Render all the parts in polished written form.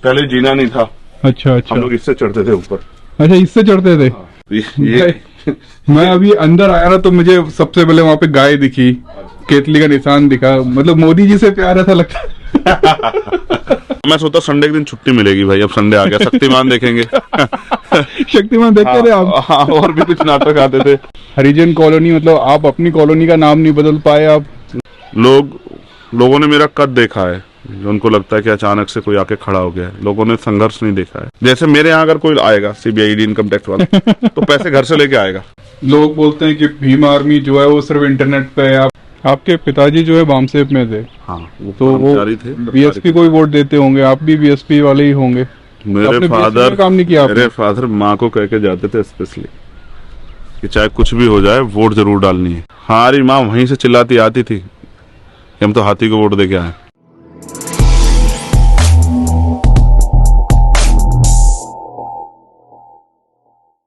पहले जीना नहीं था। अच्छा अच्छा, हम लोग इससे चढ़ते थे ऊपर। अच्छा इससे चढ़ते थे। ये मैं अभी अंदर आया ना तो मुझे सबसे पहले वहाँ पे गाय दिखी, केतली का निशान दिखा, मतलब मोदी जी से प्यार ऐसा लगता है। मैं सोचा संडे के दिन छुट्टी मिलेगी भाई, अब संडे आ गया, शक्तिमान देखेंगे। शक्तिमान देखते थे आप? हाँ, और भी कुछ नाटक आते थे। हरिजन कॉलोनी, मतलब आप अपनी कॉलोनी का नाम नहीं बदल पाए आप? लोगों ने मेरा कद देखा है, उनको लगता है कि अचानक से कोई आके खड़ा हो गया है। लोगों ने संघर्ष नहीं देखा है। जैसे मेरे यहाँ अगर कोई आएगा सीबीआई इनकम टैक्स वाला तो पैसे घर से लेके आएगा। लोग बोलते हैं कि भीम आर्मी जो है वो सिर्फ इंटरनेट पे है। आपके पिताजी जो है बामसेप में थे। हाँ, तो वो थे, बीएसपी को ही वोट देते होंगे, आप भी बीएसपी वाले ही होंगे। मेरे फादर काम नहीं किया? मेरे फादर माँ को कह के जाते थे स्पेशली कि चाहे कुछ भी हो जाए वोट जरूर डालनी है। हमारी माँ वहीं से चिल्लाती आती थी कि हम तो हाथी को वोट दे के आए।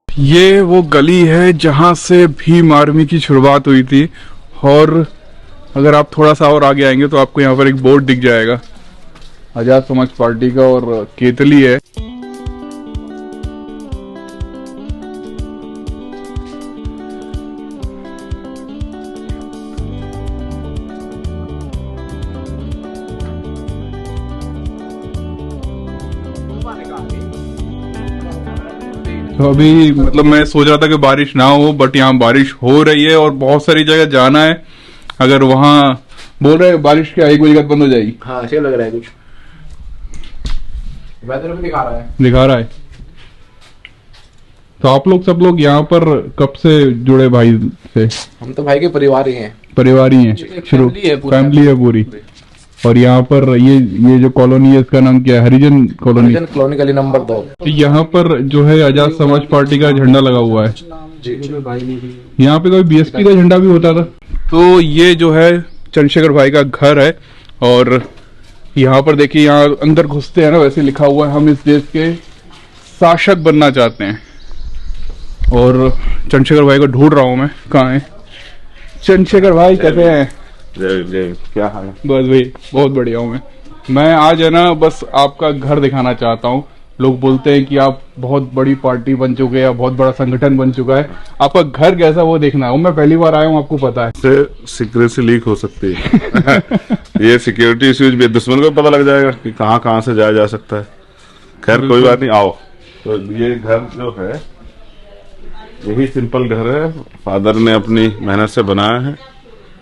ये वो गली है जहां से भीम आर्मी की शुरुआत हुई थी, और अगर आप थोड़ा सा और आगे आएंगे तो आपको यहाँ पर एक बोर्ड दिख जाएगा आजाद समाज पार्टी का, और केतली है। तो अभी मतलब मैं सोच रहा था कि बारिश ना हो, बट यहाँ बारिश हो रही है और बहुत सारी जगह जाना है। अगर वहाँ बोल रहे हैं बारिश की आई कोई जगह बंद हो जाएगी। हाँ, ऐसे लग रहा है, कुछ वेदर भी दिखा रहा है। तो आप लोग सब लोग यहाँ पर कब से जुड़े भाई से? हम तो भाई के परिवार ही हैं। परिवार ही हैं, शुरू फैमिली है पूरी। और यहाँ पर ये जो कॉलोनी है इसका नाम क्या है? हरिजन कॉलोनी। हरिजन कॉलोनी गली नंबर 2। तो यहाँ पर जो है आजाद समाज पार्टी का झंडा लगा हुआ है। यहाँ पे कोई बीएसपी का झंडा भी होता था। तो ये जो है चंद्रशेखर भाई का घर है, और यहाँ पर देखिए, यहाँ अंदर घुसते हैं ना वैसे लिखा हुआ है हम इस देश के शासक बनना चाहते हैं। और चंद्रशेखर भाई को ढूंढ रहा हूँ मैं, कहाँ है चंद्रशेखर भाई? कैसे हैं? क्या हाल है? बस भाई बहुत बढ़िया हूँ मैं आज है ना बस आपका घर दिखाना चाहता हूँ। लोग बोलते हैं कि आप बहुत बड़ी पार्टी बन चुके हैं, बहुत बड़ा संगठन बन चुका है, आपका घर कैसा वो देखना है। मैं पहली बार आया हूँ, आपको पता है। सिक्रेसी लीक हो सकती है। ये सिक्योरिटी इश्यूज भी, दुश्मन को पता लग जाएगा कि कहाँ से जाया जा सकता है। खैर कोई बात नहीं, आओ। तो ये घर जो है यही सिंपल घर है, फादर ने अपनी मेहनत से बनाया है।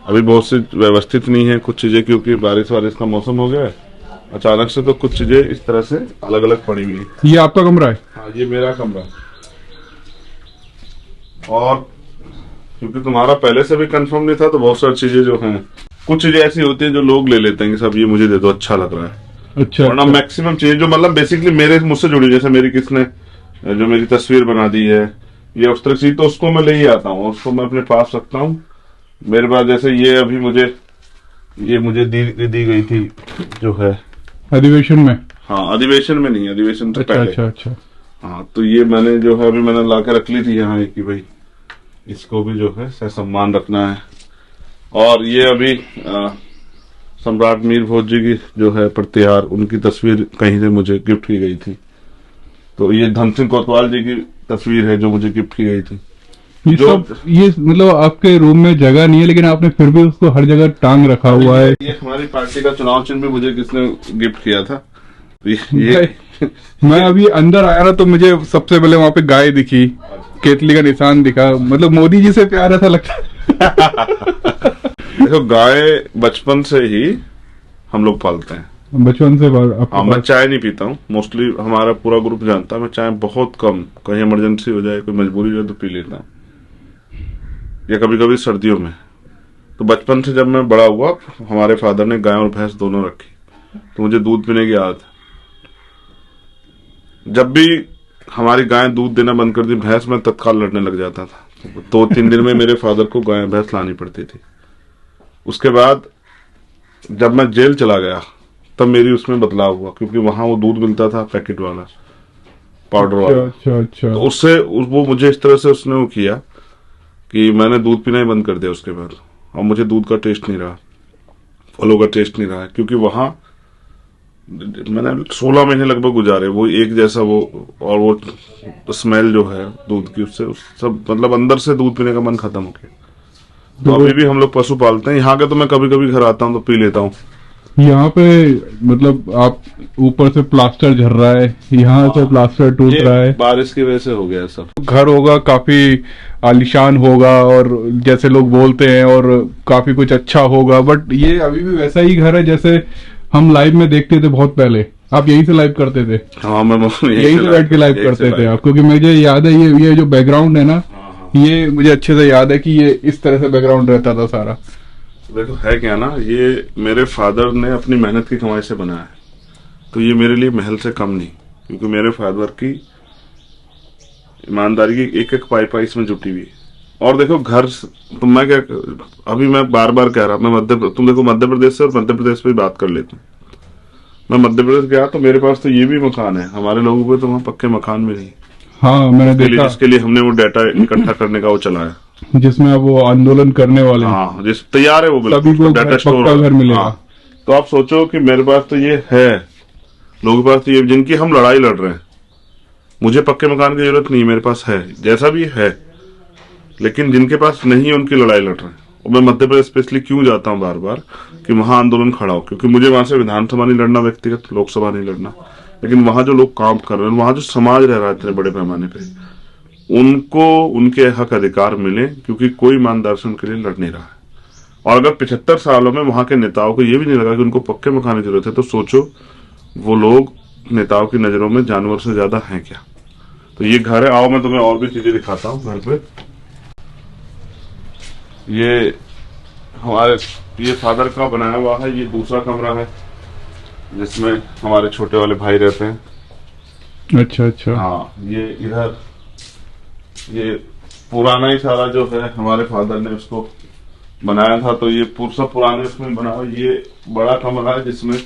अभी बहुत सी व्यवस्थित नहीं है कुछ चीजें, क्योंकि बारिश का मौसम हो गया है अचानक से, तो कुछ चीजें इस तरह से अलग अलग पड़ी हुई है। ये आपका कमरा है? हाँ, ये मेरा कमरा है। और क्योंकि तुम्हारा पहले से भी कंफर्म नहीं था, तो बहुत सारी चीजें जो हैं, कुछ चीजें ऐसी होती हैं जो लोग ले लेते हैं कि सब ये मुझे दे दो, अच्छा लग रहा है। अच्छा। वरना मैक्सिमम चीजें जो मतलब बेसिकली मुझसे जुड़ी, जैसे मेरी किसने जो मेरी तस्वीर बना दी है, ये उस तरह से, तो उसको मैं ले ही आता हूँ, उसको मैं अपने पास रखता हूँ मेरे पास। जैसे ये अभी मुझे दी गई थी जो है अधिवेशन में। हाँ, अधिवेशन में नहीं, अधिवेशन से अच्छा, पहले। अच्छा। हाँ, तो ये मैंने जो है अभी मैंने ला के रख ली थी यहाँ कि भाई इसको भी जो है सम्मान रखना है। और ये अभी सम्राट मीर भोज जी की जो है प्रतिहार, उनकी तस्वीर कहीं से मुझे गिफ्ट की गई थी। तो ये धन सिंह कोतवाल जी की तस्वीर है जो मुझे गिफ्ट की गई थी। ये मतलब आपके रूम में जगह नहीं है, लेकिन आपने फिर भी उसको हर जगह टांग रखा हुआ है। ये हमारी पार्टी का चुनाव चिन्ह भी मुझे किसने गिफ्ट किया था। मैं अभी अंदर आया ना तो मुझे सबसे पहले वहाँ पे गाय दिखी, केतली का निशान दिखा, मतलब मोदी जी से प्यार ऐसा लगता है। देखो, गाय बचपन से ही हम लोग पालते हैं। बचपन से हाँ, मैं चाय नहीं पीता हूँ, मोस्टली हमारा पूरा ग्रुप जानता है। मैं चाय बहुत कम, कहीं इमरजेंसी हो जाए, कोई मजबूरी हो जाए तो पी लेता हूँ, या कभी कभी सर्दियों में। तो बचपन से जब मैं बड़ा हुआ, हमारे फादर ने गाय और भैंस दोनों रखी, तो मुझे दूध पीने की आदत है। जब भी हमारी गाय दूध देना बंद कर दी भैंस, में तत्काल लड़ने लग जाता था। 2-3 दिन में मेरे फादर को गाय भैंस लानी पड़ती थी। उसके बाद जब मैं जेल चला गया तब मेरी उसमें बदलाव हुआ, क्योंकि वहां वो दूध मिलता था पैकेट वाला, पाउडर वाला। अच्छा। तो उससे वो मुझे इस तरह से उसने वो किया कि मैंने दूध पीना ही बंद कर दिया उसके बाद। और मुझे दूध का टेस्ट नहीं रहा, फलों का टेस्ट नहीं रहा, क्योंकि वहां मैंने 16 महीने लगभग गुजारे, वो एक जैसा वो, और वो स्मेल जो है दूध की, उससे सब मतलब अंदर से दूध पीने का मन खत्म हो गया। तो अभी भी हम लोग पशु पालते हैं यहाँ के, तो मैं कभी कभी घर आता हूँ तो पी लेता हूँ। यहाँ पे मतलब आप ऊपर से प्लास्टर झर रहा है, यहाँ से प्लास्टर टूट रहा है, बारिश की वजह से हो गया सब। घर होगा काफी आलीशान होगा और जैसे लोग बोलते हैं और काफी कुछ अच्छा होगा, बट ये अभी भी वैसा ही घर है जैसे हम लाइव में देखते थे बहुत पहले। आप यहीं से लाइव करते थे? हाँ, मैं यहीं से बैठ के लाइव करते थे आप? क्योंकि मुझे याद है ये जो बैकग्राउंड है ना, ये मुझे अच्छे से याद है कि ये इस तरह से बैकग्राउंड रहता था सारा। देखो है क्या ना, ये मेरे फादर ने अपनी मेहनत की कमाई से बनाया है, तो ये मेरे लिए महल से कम नहीं, क्योंकि मेरे फादर की ईमानदारी की एक एक पाई इसमें जुटी हुई है। और देखो घर, तो मैं क्या, अभी मैं बार बार कह रहा, मैं तुम देखो मध्य प्रदेश से और मध्य प्रदेश पे बात कर लेते हैं। मैं मध्य प्रदेश गया तो मेरे पास तो ये भी मकान है, हमारे लोगों को तो वहाँ पक्के मकान में नहीं। हाँ, मैंने देखा, जिसके लिए हमने वो डाटा इकट्ठा करने का वो चलाया, जिसमें अब वो आंदोलन करने वाले हैं। हाँ, जिस तैयार है वो सभी को डाटा पक्का घर मिलेगा। हाँ, तो आप सोचो कि मेरे पास तो ये है, लोगों के पास तो ये, जिनकी हम लड़ाई लड़ रहे हैं। मुझे पक्के मकान की जरूरत नहीं, मेरे पास है, जैसा भी है, लेकिन जिनके पास नहीं है उनकी लड़ाई लड़ रहे हैं। और मैं मध्य प्रदेश स्पेशली क्यों जाता हूँ बार बार कि वहां आंदोलन खड़ा हो, क्योंकि मुझे वहां से विधानसभा नहीं लड़ना, व्यक्तिगत लोकसभा नहीं लड़ना, लेकिन वहां जो लोग काम कर रहे हैं, वहां जो समाज रह रहा है इतने बड़े पैमाने पे, उनको उनके हक अधिकार मिले, क्योंकि कोई ईमानदार से उनके लिए लड़ नहीं रहा है। और अगर 75 सालों में वहां के नेताओं को ये भी नहीं लगा कि उनको पक्के मकान की जरूरत है, तो सोचो वो लोग नेताओं की नजरों में जानवर से ज्यादा हैं क्या। तो ये घर है, आओ मैं तुम्हें और भी चीजें दिखाता हूँ घर पे। ये हमारे, ये फादर का बनाया हुआ है, ये दूसरा कमरा है जिसमें हमारे छोटे वाले भाई रहते हैं। अच्छा अच्छा। हाँ, ये इधर, ये पुराना ही सारा जो है हमारे फादर ने उसको बनाया था, तो ये सब पुराने उसमें बना हुआ। ये बड़ा कमरा है जिसमें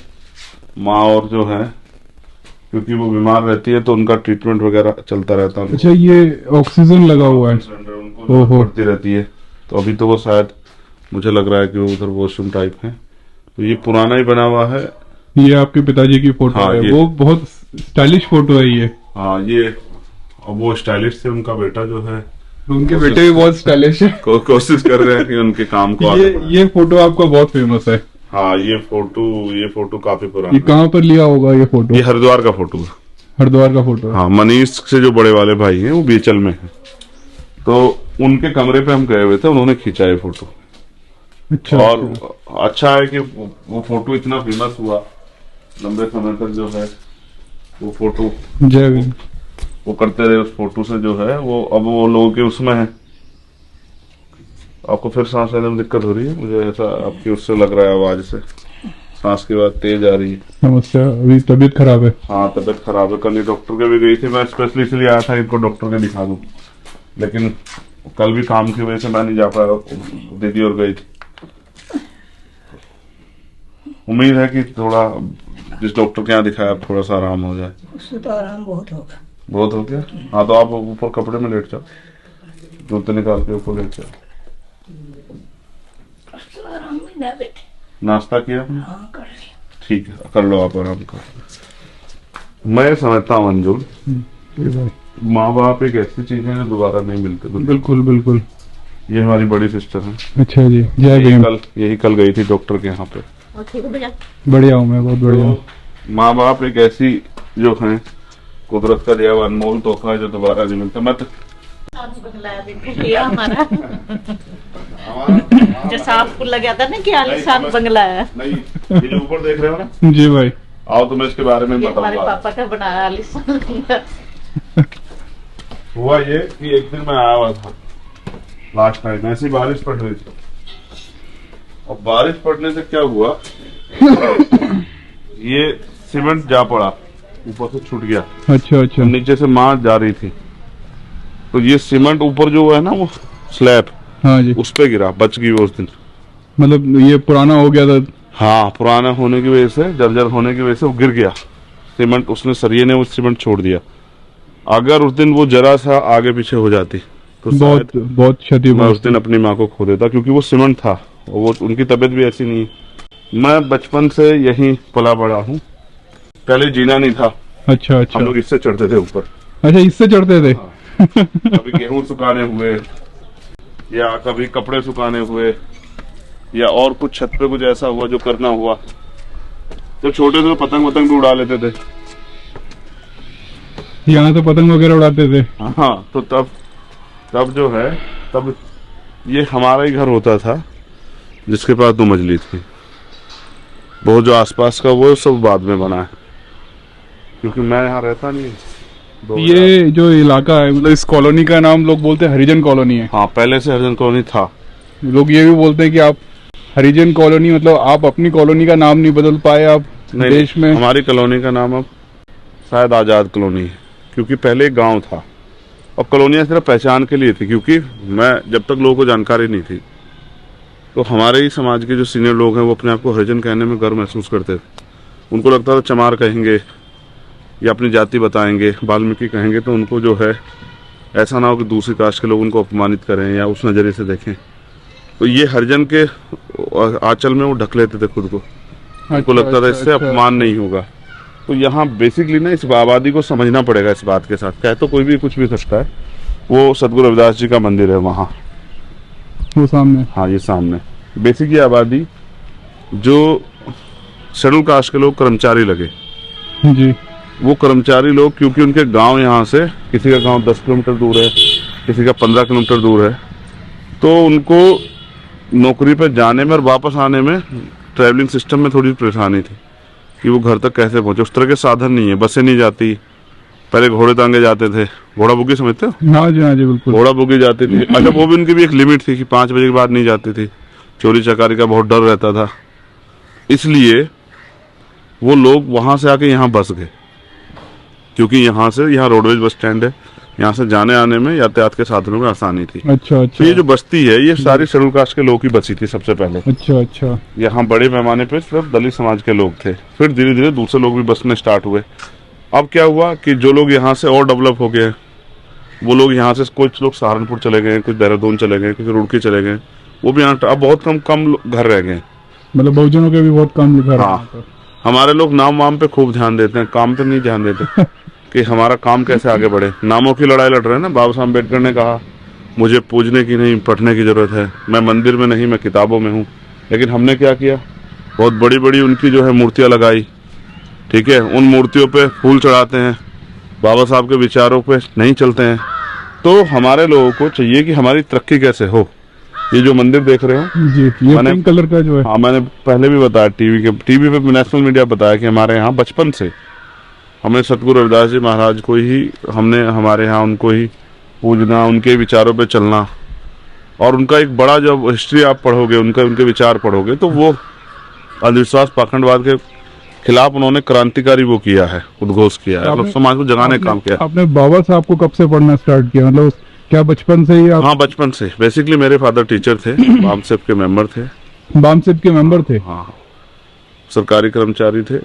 माँ और जो है, क्योंकि वो बीमार रहती है तो उनका ट्रीटमेंट वगैरह चलता रहता है। अच्छा, ये ऑक्सीजन लगा हुआ है, उनको पड़ती रहती है, तो अभी तो वो शायद मुझे लग रहा है कि वो उधर वॉशरूम टाइप है। तो ये पुराना ही बना हुआ है। ये आपके पिताजी की फोटो हाँ, है, वो बहुत स्टाइलिश फोटो है ये। हाँ, ये अब वो स्टाइलिश थे, उनका बेटा जो है, उनके बेटे भी बहुत स्टाइलिश है। कोशिश कर रहे हैं कि उनके काम को ये फोटो आपका बहुत फेमस है। हाँ, ये फोटो काफी पुराना। ये कहाँ पर लिया होगा ये फोटो? ये हरिद्वार का फोटो है। हरिद्वार का फोटो? हाँ, मनीष से जो बड़े वाले भाई हैं वो बीचल में है, तो उनके कमरे पे हम गए हुए थे, उन्होंने खींचा ये फोटो। अच्छा। और अच्छा है कि वो फोटो इतना फेमस हुआ लंबे समय तक, जो है वो फोटो जय भीम वो करते रहे। उस फोटो से जो है वो, अब वो लोगों के उसमें है। आपको फिर सांस लेने में दिक्कत हो रही है, मुझे ऐसा आपकी उससे लग रहा है, आवाज से सांस की बात तेज आ रही है। समस्या, अभी तबीयत खराब है? हाँ, तबीयत खराब है। कल ये डॉक्टर के भी गई थी, मैं स्पेशली इसलिए आया था इनको डॉक्टर के दिखा दूं, लेकिन कल भी काम की वजह से मैं नहीं जा पाया, दीदी और गई थी। उम्मीद है कि थोड़ा जिस डॉक्टर के यहाँ दिखाया अब थोड़ा सा आराम हो जाए। उससे तो आराम बहुत होगा। बहुत हो गया? हाँ, तो आप ऊपर कपड़े में लेट जाओ, जूते निकाल के ऊपर लेट जाओ। आराम में ना बैठे। नाश्ता किया? हाँ, कर लिया। ठीक है, कर लो आप आराम कर। मैं समझता हूँ अंजुल, माँ बाप एक ऐसी चीज है जो दोबारा नहीं मिलते। बिल्कुल बिल्कुल। ये हमारी बड़ी सिस्टर है। अच्छा जी, जय भीम। यही कल गई थी डॉक्टर के यहाँ पे। बढ़िया हूँ मैं, बहुत बढ़िया हूँ। तो माँ बाप एक ऐसी जो है कुदरत का दिया हुआ अनमोल तोहफा है जो दोबारा नहीं मिलता। मत हमारा जो साफ लगा था ना कि आलीशान बंगला है। नहीं, ये जो ऊपर देख रहे हो ना जी भाई, आओ तुम्हें इसके बारे में हमारे बताऊंगा। पापा का बनाया आलीशान। हुआ ये कि एक दिन मैं आया हुआ था लास्ट टाइम, ऐसी बारिश पड़ रही थी, और बारिश पड़ने से क्या हुआ, ये सीमेंट जा पड़ा, ऊपर से छूट गया। अच्छा अच्छा। नीचे से माँ जा रही थी, तो ये सीमेंट ऊपर जो है ना वो स्लैब, हाँ जी, उस पे गिरा, बच गई वो उस दिन। मतलब ये पुराना हो गया था? हाँ, पुराना होने की वजह से, जर्जर होने की वजह से वो गिर गया सीमेंट, उसने सरिये ने वो सीमेंट छोड़ दिया। अगर उस दिन वो जरा सा आगे पीछे हो जाती तो बहुत बहुत क्षति, मैं उस दिन अपनी माँ को खो देता, क्योंकि वो सीमेंट था, वो उनकी तबीयत भी ऐसी नहीं है। मैं बचपन से यहीं पला बड़ा हूँ, पहले जीना नहीं था, अच्छा अच्छा हम लोग इससे चढ़ते थे ऊपर। अच्छा, इससे चढ़ते थे। कभी गेहूं सुखाने हुए या कभी कपड़े सुखाने हुए या और कुछ छत पे कुछ ऐसा हुआ जो करना हुआ, तो छोटे थे तो पतंग भी उड़ा लेते थे। यहाँ तो पतंग वगैरह उड़ाते थे। हाँ, तो तब जो है, तब ये हमारा ही घर होता था जिसके पास 2 मंजिली थी। वो जो आसपास का वो सब बाद में बना है, क्योंकि मैं यहाँ रहता नहीं। ये जो इलाका है, मतलब इस कॉलोनी का नाम लोग बोलते हैं हरिजन कॉलोनी है। हाँ, पहले से हरिजन कॉलोनी था। लोग ये भी बोलते हैं कि आप हरिजन कॉलोनी, मतलब आप अपनी कॉलोनी का नाम नहीं बदल पाए आप देश में। हमारी कॉलोनी का नाम अब शायद आजाद कॉलोनी है, क्योंकि पहले एक गांव था और कॉलोनियां सिर्फ पहचान के लिए थी, क्योंकि मैं जब तक लोगों को जानकारी नहीं थी तो हमारे ही समाज के जो सीनियर लोग हैं वो अपने आप को हरिजन कहने में गर्व महसूस करते थे। उनको लगता था चमार कहेंगे या अपनी जाति बताएंगे, वाल्मीकि कहेंगे तो उनको जो है ऐसा ना हो कि दूसरी कास्ट के लोग उनको अपमानित करें या उस नज़रिए से देखें। तो ये हरिजन के आंचल में वो ढक लेते थे खुद को। उनको लगता था इससे अपमान नहीं होगा। तो यहाँ बेसिकली ना इस आबादी को समझना पड़ेगा इस बात के साथ। कह तो कोई भी कुछ भी सकता है। वो सतगुरु रविदास जी का मंदिर है वहाँ, वो सामने। हाँ, ये सामने। बेसिक ये आबादी जो शेड्यूल कास्ट के लोग कर्मचारी लगे जी, वो कर्मचारी लोग, क्योंकि उनके गांव यहाँ से, किसी का गांव 10 किलोमीटर दूर है, किसी का 15 किलोमीटर दूर है, तो उनको नौकरी पर जाने में और वापस आने में ट्रैवलिंग सिस्टम में थोड़ी परेशानी थी कि वो घर तक कैसे पहुंचे। उस तरह के साधन नहीं है, बसें नहीं जाती। पहले घोड़े तांगे जाते थे, घोड़ा बुग्गी समझते हो? हाँ जी, हाँ जी, बिल्कुल। घोड़ा बुग्गी जाती थी। अच्छा, वो भी उनकी भी एक लिमिट थी कि 5 बजे के बाद नहीं जाती थी। चोरी चकारी का बहुत डर रहता था, इसलिए वो लोग वहां से आके यहाँ बस गए, क्योंकि यहाँ से, यहाँ रोडवेज बस स्टैंड है, यहाँ से जाने आने में यातायात के साधनों में आसानी थी। अच्छा अच्छा। तो ये जो बस्ती है ये सारी शेड्यूल कास्ट के लोग की बसी थी सबसे पहले। अच्छा अच्छा। यहाँ बड़े पैमाने पे सिर्फ दलित समाज के लोग थे, फिर धीरे धीरे दूसरे लोग भी बसने स्टार्ट हुए। अब क्या हुआ कि जो लोग यहाँ से और डेवलप हो गए, वो लोग यहाँ से, कुछ लोग सहारनपुर चले गए, कुछ देहरादून चले गए, कुछ रुड़की चले गए, वो भी यहाँ अब बहुत कम घर रह गए। मतलब बहुजनों के भी बहुत कम घर। हाँ, हमारे लोग नाम वाम पे खूब ध्यान देते हैं, काम पे नहीं ध्यान देते कि हमारा काम कैसे आगे बढ़े। नामों की लड़ाई लड़ रहे हैं ना। बाबा साहब अम्बेडकर ने कहा मुझे पूजने की नहीं, पढ़ने की जरूरत है, मैं मंदिर में नहीं, मैं किताबों में हूँ। लेकिन हमने क्या किया, बहुत बड़ी बड़ी उनकी जो है मूर्तियां लगाई, ठीक है, उन मूर्तियों पे फूल चढ़ाते हैं, बाबा साहब के विचारों पे नहीं चलते हैं। तो हमारे लोगों को चाहिए कि हमारी तरक्की कैसे हो। ये जो मंदिर देख रहे हो जी, ये पिंक कलर का जो है, हाँ, मैंने पहले भी बताया, टीवी पे नेशनल मीडिया बताया कि हमारे यहाँ बचपन से हमने सतगुरु रविदास जी महाराज को ही, हमने हमारे यहाँ उनको ही पूजना, उनके विचारों पे चलना। और उनका एक बड़ा जब हिस्ट्री आप पढ़ोगे, उनके विचार पढ़ोगे, तो वो अंधविश्वास पाखंडवाद के खिलाफ उन्होंने क्रांतिकारी वो किया है, उद्घोष किया है, मतलब समाज को जगाने का काम किया। आपने बाबा साहब को कब से पढ़ना स्टार्ट किया, मतलब क्या बचपन से ही आप? हाँ, बचपन से। बेसिकली मेरे फादर टीचर थे, बामसेप के मेंबर थे। बामसेप के मेंबर थे? हाँ, सरकारी कर्मचारी थे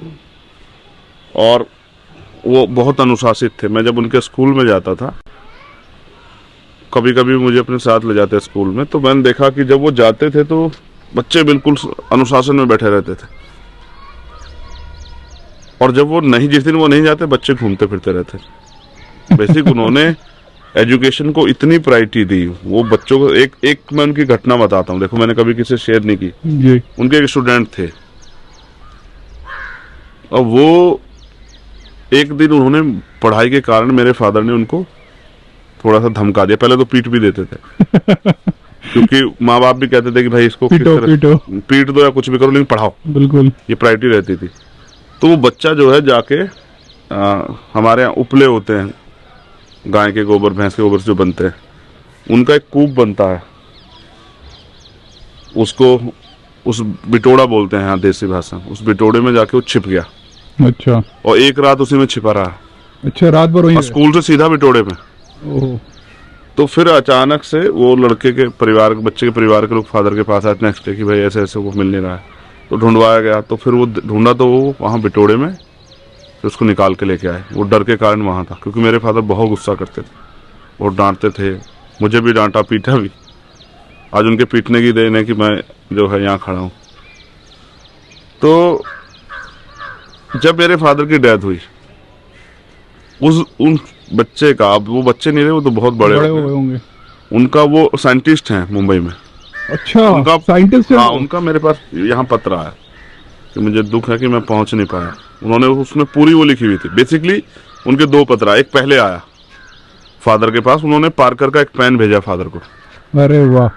और वो बहुत अनुशासित थे। मैं जब उनके स्कूल में जाता था, कभी कभी मुझे अपने साथ ले जाते स्कूल में, तो मैंने देखा कि जब वो जाते थे तो बच्चे बिल्कुल अनुशासन में बैठे रहते थे, और जब वो नहीं, जिस दिन वो नहीं जाते, बच्चे घूमते फिरते रहते। बेसिक उन्होंने एजुकेशन को इतनी प्रायोरिटी दी। वो बच्चों को एक मैं उनकी घटना बताता हूँ, देखो मैंने कभी किसी से शेयर नहीं की जी। उनके एक स्टूडेंट थे और वो एक दिन उन्होंने पढ़ाई के कारण मेरे फादर ने उनको थोड़ा सा धमका दिया। पहले तो पीट भी देते थे क्योंकि माँ बाप भी कहते थे कि भाई इसको पीट दो या कुछ भी करो, लेकिन पढ़ाओ, बिल्कुल, ये प्रायोरिटी रहती थी। तो वो बच्चा जो है जाके हमारे यहाँ उपले होते हैं, गाय के गोबर, भैंस के गोबर से जो बनते हैं, उनका एक कूप बनता है, उसको उस बिटोड़ा बोलते हैं यहाँ देसी भाषा, उस बिटोड़े में जाके वो छिप गया। अच्छा। और एक रात उसी में छिपा रहा। अच्छा, रात भर वहीं? स्कूल से सीधा बिटोड़े में। ओह। तो फिर अचानक से वो लड़के के परिवार, बच्चे के परिवार के लोग फादर के पास आए नेक्स्ट डे कि भाई ऐसे ऐसे वो मिल नहीं रहा है। तो ढूंढवाया गया, तो फिर वो ढूंढा तो वो वहाँ बिटोड़े में, फिर उसको निकाल के लेके आए। वो डर के कारण वहाँ था, क्योंकि मेरे फादर बहुत गुस्सा करते थे, बहुत डांटते थे, मुझे भी डांटा पीटा भी। आज उनके पीटने की देन है कि मैं जो है यहाँ खड़ा हूँ। तो जब मेरे फादर की डेथ हुई, उन बच्चे का, अब वो बच्चे नहीं रहे, वो तो बहुत बड़े बड़े हो हुए गए। होंगे। उनका वो साइंटिस्ट हैं मुंबई में। अच्छा, उनका साइंटिस्ट है हाँ, वो? उनका मेरे पास यहाँ पत्र आया कि मुझे दुख है कि मैं पहुंच नहीं पाया। उन्होंने उसमें पूरी वो लिखी हुई थी। बेसिकली उनके 2 पत्र आए। एक पहले आया फादर के पास, उन्होंने पार्कर का एक पेन भेजा फादर को। अरे वाह।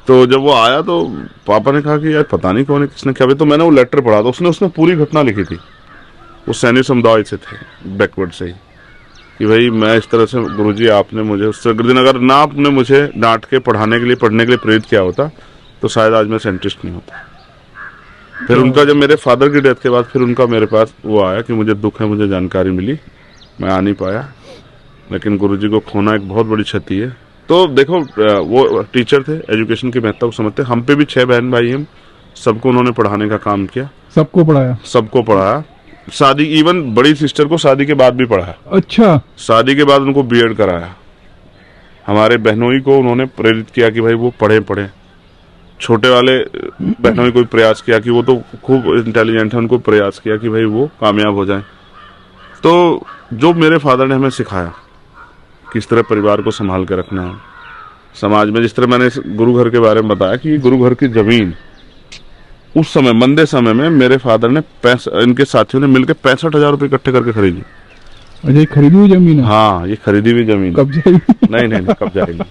तो जब वो आया तो पापा ने कहा कि यार पता नहीं कौन है, किसने क्या। तो मैंने वो लेटर पढ़ा, तो उसने पूरी घटना लिखी थी। वो सैनिक समुदाय से थे, बैकवर्ड से ही, कि भाई मैं इस तरह से, गुरुजी आपने मुझे उस दिन अगर ना आपने मुझे डांट के पढ़ने के लिए प्रेरित किया होता तो शायद आज मैं साइंटिस्ट नहीं होता। फिर उनका जब मेरे फादर की डेथ के बाद फिर उनका मेरे पास वो आया कि मुझे दुख है, मुझे जानकारी मिली, मैं आ नहीं पाया, लेकिन गुरुजी को खोना एक बहुत बड़ी क्षति है। तो देखो, वो टीचर थे, एजुकेशन की महत्ता को समझते। हम पे भी 6 बहन भाई हैं, सबको उन्होंने पढ़ाने का काम किया, सबको पढ़ाया? सबको पढ़ाया। शादी, इवन बड़ी सिस्टर को शादी के बाद भी पढ़ाया। अच्छा। शादी के बाद उनको बीएड कराया। हमारे बहनोई को उन्होंने प्रेरित किया कि भाई वो पढ़े। छोटे वाले बहनोई को प्रयास किया कि वो तो खूब इंटेलिजेंट है, उनको प्रयास किया कि भाई वो कामयाब हो जाए। तो जो मेरे फादर ने हमें सिखाया किस तरह परिवार को संभाल के रखना है, समाज में, जिस तरह मैंने गुरु घर के बारे में बताया कि गुरु घर की जमीन उस समय, मंदे समय में, मेरे फादर ने इनके साथियों ने मिलकर 65,000 रुपए इकट्ठे करके खरीदी। अच्छा, ये खरीदी हुई जमीन है? हाँ, ये खरीदी हुई जमीन। कब जाएगी? नहीं, कब जाएगी।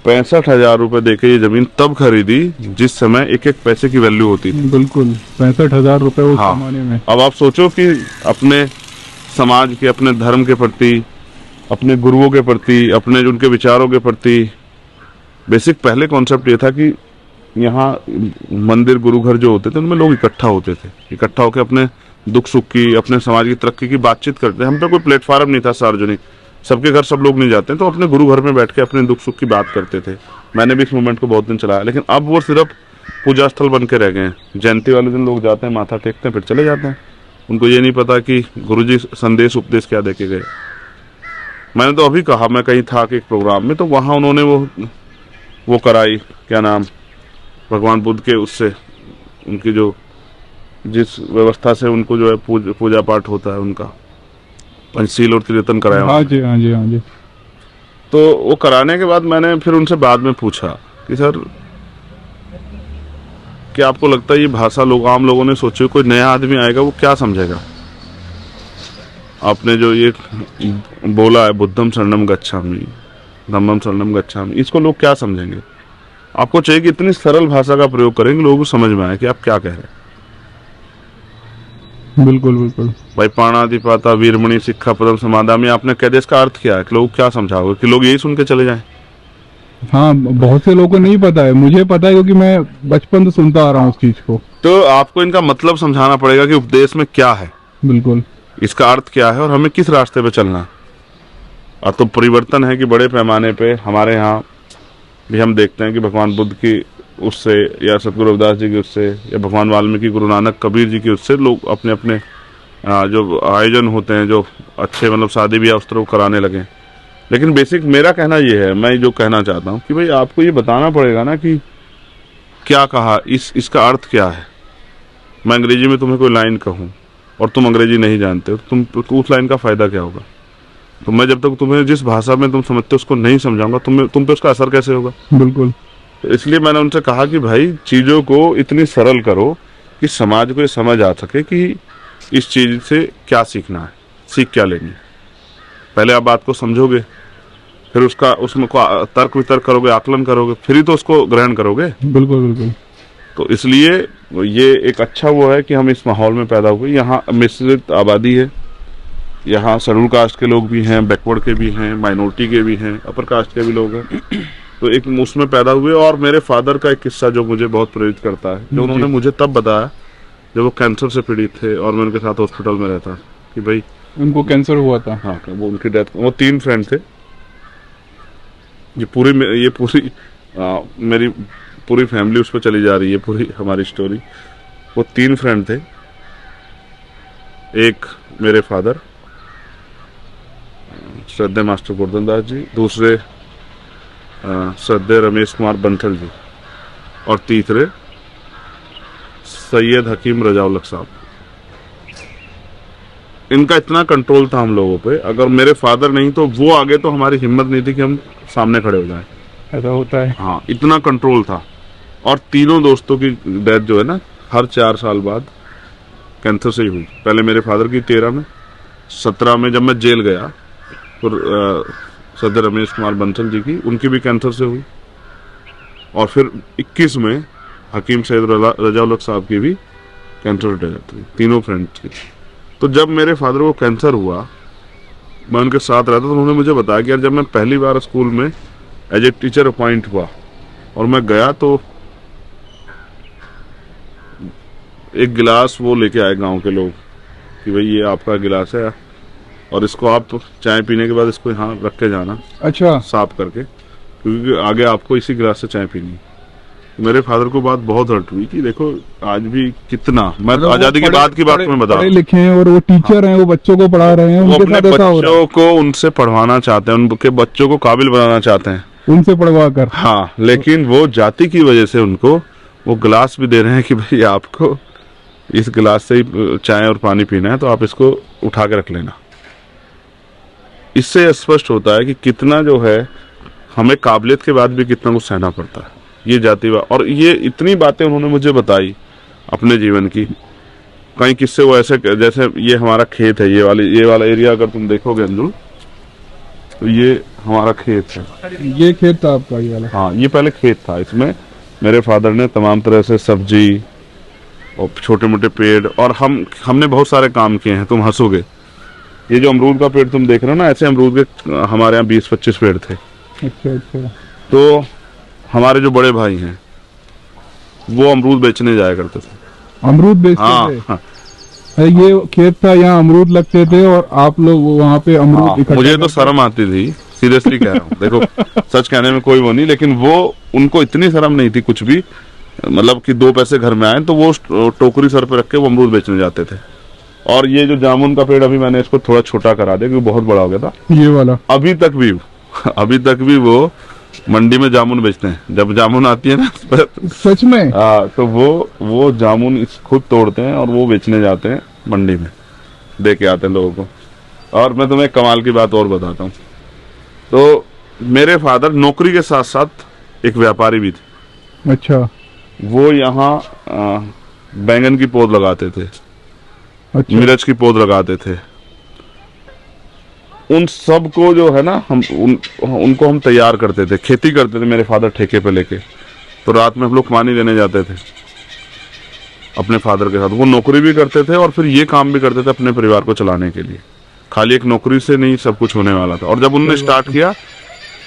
65,000 रुपए देके ये जमीन तब खरीदी जिस समय एक पैसे की वैल्यू होती थी। बिल्कुल, 65,000 रुपए उस हाँ। जमाने में। अब आप सोचो कि अपने समाज के, अपने धर्म के प्रति, अपने गुरुओं के प्रति, अपने उनके विचारों के प्रति, बेसिक पहले कॉन्सेप्ट ये था कि यहाँ मंदिर, गुरु घर जो होते थे उनमें लोग इकट्ठा होते थे, इकट्ठा होकर अपने दुख सुख की, अपने समाज की तरक्की की बातचीत करते थे। हम पे कोई प्लेटफॉर्म नहीं था सार्वजनिक, सबके घर सब लोग नहीं जाते, तो अपने गुरु घर में बैठ के अपने दुख सुख की बात करते थे। मैंने भी इस मूवमेंट को बहुत दिन चलाया, लेकिन अब वो सिर्फ पूजा स्थल बन के रह गए हैं। जयंती वाले दिन लोग जाते हैं, माथा टेकते हैं, फिर चले जाते हैं। उनको ये नहीं पता कि गुरुजी संदेश उपदेश क्या देके गए। मैंने तो अभी कहा, मैं कहीं था कि एक प्रोग्राम में, तो वहाँ उन्होंने वो कराई, क्या नाम, भगवान बुद्ध के उससे, उनकी जो जिस व्यवस्था से उनको जो है पूजा पाठ होता है उनका, पंचशील और त्रिरत्न कराया। हाँ जी, हाँ जी, हाँ जी। तो वो कराने के बाद मैंने फिर उनसे बाद में पूछा कि सर, क्या आपको लगता है ये भाषा लोग, आम लोगों ने सोचे, कोई नया आदमी आएगा वो क्या समझेगा? आपने जो ये बोला है, बुद्धम शरणम गच्छामि, धम्मम शरणम गच्छामि, इसको लोग क्या समझेंगे? आपको चाहिए कि इतनी सरल भाषा का प्रयोग करेंगे लोगों को समझ में आए कि आप क्या कह रहे हैं। बिल्कुल बिल्कुल भाई, पाणातिपाता वीरमणि शिक्षा पदम समादामी, आपने कह दिया, इसका अर्थ क्या है? कि लोग क्या समझाओगे? कि लोग यही सुन के चले जाएं? हाँ, बहुत से लोगों को नहीं पता है, मुझे पता है क्योंकि मैं बचपन से सुनता आ रहा हूँ उस चीज को। तो आपको इनका मतलब समझाना पड़ेगा कि उपदेश में क्या है, बिल्कुल, इसका अर्थ क्या है और हमें किस रास्ते पे चलना है। और तो परिवर्तन है कि बड़े पैमाने पे हमारे यहाँ भी हम देखते हैं कि भगवान बुद्ध की उससे, या सतगुरु रविदास जी की उससे, या भगवान वाल्मीकि, गुरु नानक, कबीर जी की उससे लोग अपने अपने जो आयोजन होते हैं, जो अच्छे मतलब शादी ब्याह उस तरह कराने लगे। लेकिन बेसिक मेरा कहना ये है, मैं जो कहना चाहता हूँ कि भाई आपको ये बताना पड़ेगा ना कि क्या कहा, इसका अर्थ क्या है। मैं अंग्रेजी में तुम्हें कोई लाइन कहूँ और तुम अंग्रेजी नहीं जानते हो, तो उस लाइन का फायदा क्या होगा? तो मैं जब तक तुम्हें जिस भाषा में तुम समझते हो उसको नहीं समझाऊंगा, तुम पे उसका असर कैसे होगा? बिल्कुल। इसलिए मैंने उनसे कहा कि भाई चीजों को इतनी सरल करो कि समाज को ये समझ आ सके कि इस चीज से क्या सीखना है, सीख क्या लेनी है। पहले आप बात को समझोगे, फिर उसमें तर्क वितर्क करोगे, आकलन करोगे, फिर ही तो उसको ग्रहण करोगे। बिल्कुल बिल्कुल। तो इसलिए ये एक अच्छा वो है कि हम इस माहौल में पैदा हुए। यहाँ मिश्रित आबादी है, यहाँ शेड्यूल कास्ट के लोग भी हैं, बैकवर्ड के भी हैं, माइनॉरिटी के भी हैं, अपर कास्ट के भी लोग हैं। तो एक उसमें पैदा हुए। और मेरे फादर का एक किस्सा जो मुझे बहुत प्रेरित करता है, जो उन्होंने मुझे तब बताया जब वो कैंसर से पीड़ित थे और मैं उनके साथ हॉस्पिटल में रहता, कि भाई उनको कैंसर हुआ था। हाँ, वो उनकी डेथ, वो 3 फ्रेंड थे। ये पूरी मेरी पूरी फैमिली उस पर चली जा रही है, पूरी हमारी स्टोरी। वो 3 फ्रेंड थे। एक मेरे फादर श्रद्धेय मास्टर गोवर्धन दास जी, दूसरे श्रद्धेय रमेश कुमार बंसल जी, और तीसरे सैयद हकीम रजाउल साहब। इनका इतना कंट्रोल था हम लोगों पे, अगर मेरे फादर नहीं तो वो आगे तो हमारी हिम्मत नहीं थी कि हम सामने खड़े हो जाएं। ऐसा होता है। हाँ, इतना कंट्रोल था। और तीनों दोस्तों की डेथ जो है ना, हर 4 साल बाद कैंसर से ही हुई। पहले मेरे फादर की 13 में, 17 में जब मैं जेल गया तो सदर रमेश कुमार बंसल जी की, उनकी भी कैंसर से हुई। और फिर 21 में हकीम सैयद रजा उल हक साहब की भी कैंसर से डेथ हुई, तीनों फ्रेंड्स की। तो जब मेरे फादर को कैंसर हुआ, मैं उनके साथ रहता तो उन्होंने मुझे बताया कि यार जब मैं पहली बार स्कूल में एज ए टीचर अपॉइंट हुआ और मैं गया तो एक गिलास वो लेके आए गांव के लोग कि भाई ये आपका गिलास है और इसको आप चाय पीने के बाद इसको यहाँ रख के जाना, अच्छा, साफ करके, क्योंकि आगे आपको इसी गिलास से चाय पीनी। मेरे फादर को बात बहुत हर्ट हुई कि देखो आज भी कितना, मैं मतलब आजादी के बाद की बात मैं बता रहा पढ़े हूँ, लिखे हैं और वो टीचर हैं, वो बच्चों को पढ़ा रहे हैं, वो उनके अपने साथ ऐसा हो रहा है, बच्चों को उनसे पढ़वाना चाहते हैं, उनके बच्चों को काबिल बनाना चाहते हैं। उनसे पढ़वा कर। हाँ, लेकिन वो जाति की वजह से उनको वो गिलास भी दे रहे हैं कि भाई आपको इस गिलास से ही चाय और पानी पीना है तो आप इसको उठा के रख लेना। इससे स्पष्ट होता है कि कितना जो है हमें काबिलियत के बाद भी कितना कुछ सहना पड़ता है, ये जातिवाद। और ये इतनी बातें उन्होंने मुझे बताई अपने जीवन की, कई किस्से वो ऐसे, जैसे ये हमारा खेत है, ये वाला एरिया अगर तुम देखोगे अंजुल तो ये हमारा खेत है। ये खेत था आपका ये वाला? हाँ, ये पहले खेत था। इसमें मेरे फादर ने तमाम तरह से सब्जी और छोटे मोटे पेड़, और हमने बहुत सारे काम किए हैं, तुम हंसोगे। ये जो अमरूद का पेड़ तुम देख रहे हो ना, ऐसे अमरूद के हमारे यहाँ 20-25 पेड़ थे। अच्छा अच्छा। तो हमारे जो बड़े भाई हैं वो अमरूद बेचने जाया करते थे। अमरूद बेचते थे? हाँ, ये खेत था, यहाँ अमरूद लगते थे और आप लोग वहाँ पे अमरूद इकट्ठा मुझे तो करते? शर्म आती थी, सीरियसली कह रहा हूँ। देखो, सच कहने में कोई वो नहीं, लेकिन वो उनको इतनी शर्म नहीं थी कुछ भी, मतलब कि 2 पैसे घर में आए तो वो टोकरी सर पे रख के वो अमरूद बेचने जाते थे। और ये जो जामुन का पेड़, अभी मैंने इसको थोड़ा छोटा करा दिया क्योंकि बहुत बड़ा हो गया था, ये वाला अभी तक भी वो मंडी में जामुन बेचते हैं। जब जामुन आती है ना सच में? तो वो जामुन खुद तोड़ते हैं और वो बेचने जाते हैं मंडी में, दे के आते हैं लोगों को। और मैं तुम्हें कमाल की बात और बताता हूँ। तो मेरे फादर नौकरी के साथ साथ एक व्यापारी भी थे। अच्छा। वो यहाँ बैंगन की पौध लगाते थे, अच्छा। मिर्च की पौध लगाते थे। उन सब को जो है ना, उनको हम तैयार करते थे, खेती करते थे मेरे फादर ठेके पे लेके। तो रात में हम लोग पानी देने जाते थे अपने फादर के साथ। वो नौकरी भी करते थे और फिर ये काम भी करते थे अपने परिवार को चलाने के लिए। खाली एक नौकरी से नहीं सब कुछ होने वाला था। और जब उन्होंने स्टार्ट किया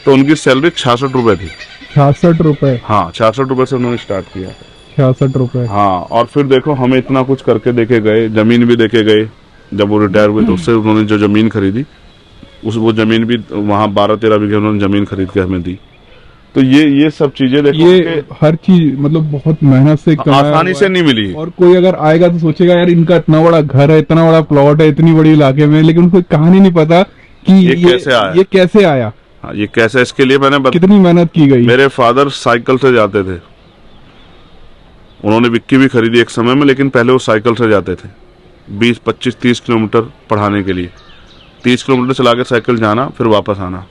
तो उनकी सैलरी 66 रुपए थी। 66 रुपए? हाँ, 66 रुपए से उन्होंने स्टार्ट किया। 66 रुपए? हाँ। और फिर देखो, हमें इतना कुछ करके देके गए, जमीन भी देके गए। जब वो रिटायर हुए तो उससे उन्होंने जो जमीन खरीदी, वो जमीन भी वहाँ 12-13 बीघे उन्होंने जमीन खरीद के हमें दी। तो ये सब चीजें देखो, ये हर चीज मतलब बहुत मेहनत से आसानी से नहीं मिली। और कोई अगर आएगा तो सोचेगा यार इनका इतना बड़ा घर है, इतना बड़ा प्लॉट है, इतनी बड़ी इलाके में, लेकिन उनको कहानी नहीं पता कि ये कैसे आया। हाँ, ये कैसे, इसके लिए मैंने कितनी मेहनत की गई। मेरे फादर साइकिल से जाते थे। उन्होंने विक्की भी खरीदी एक समय में, लेकिन पहले वो साइकिल से जाते थे 20, 25, 30 किलोमीटर पढ़ाने के लिए। 30 किलोमीटर चला के साइकिल जाना, फिर वापस आना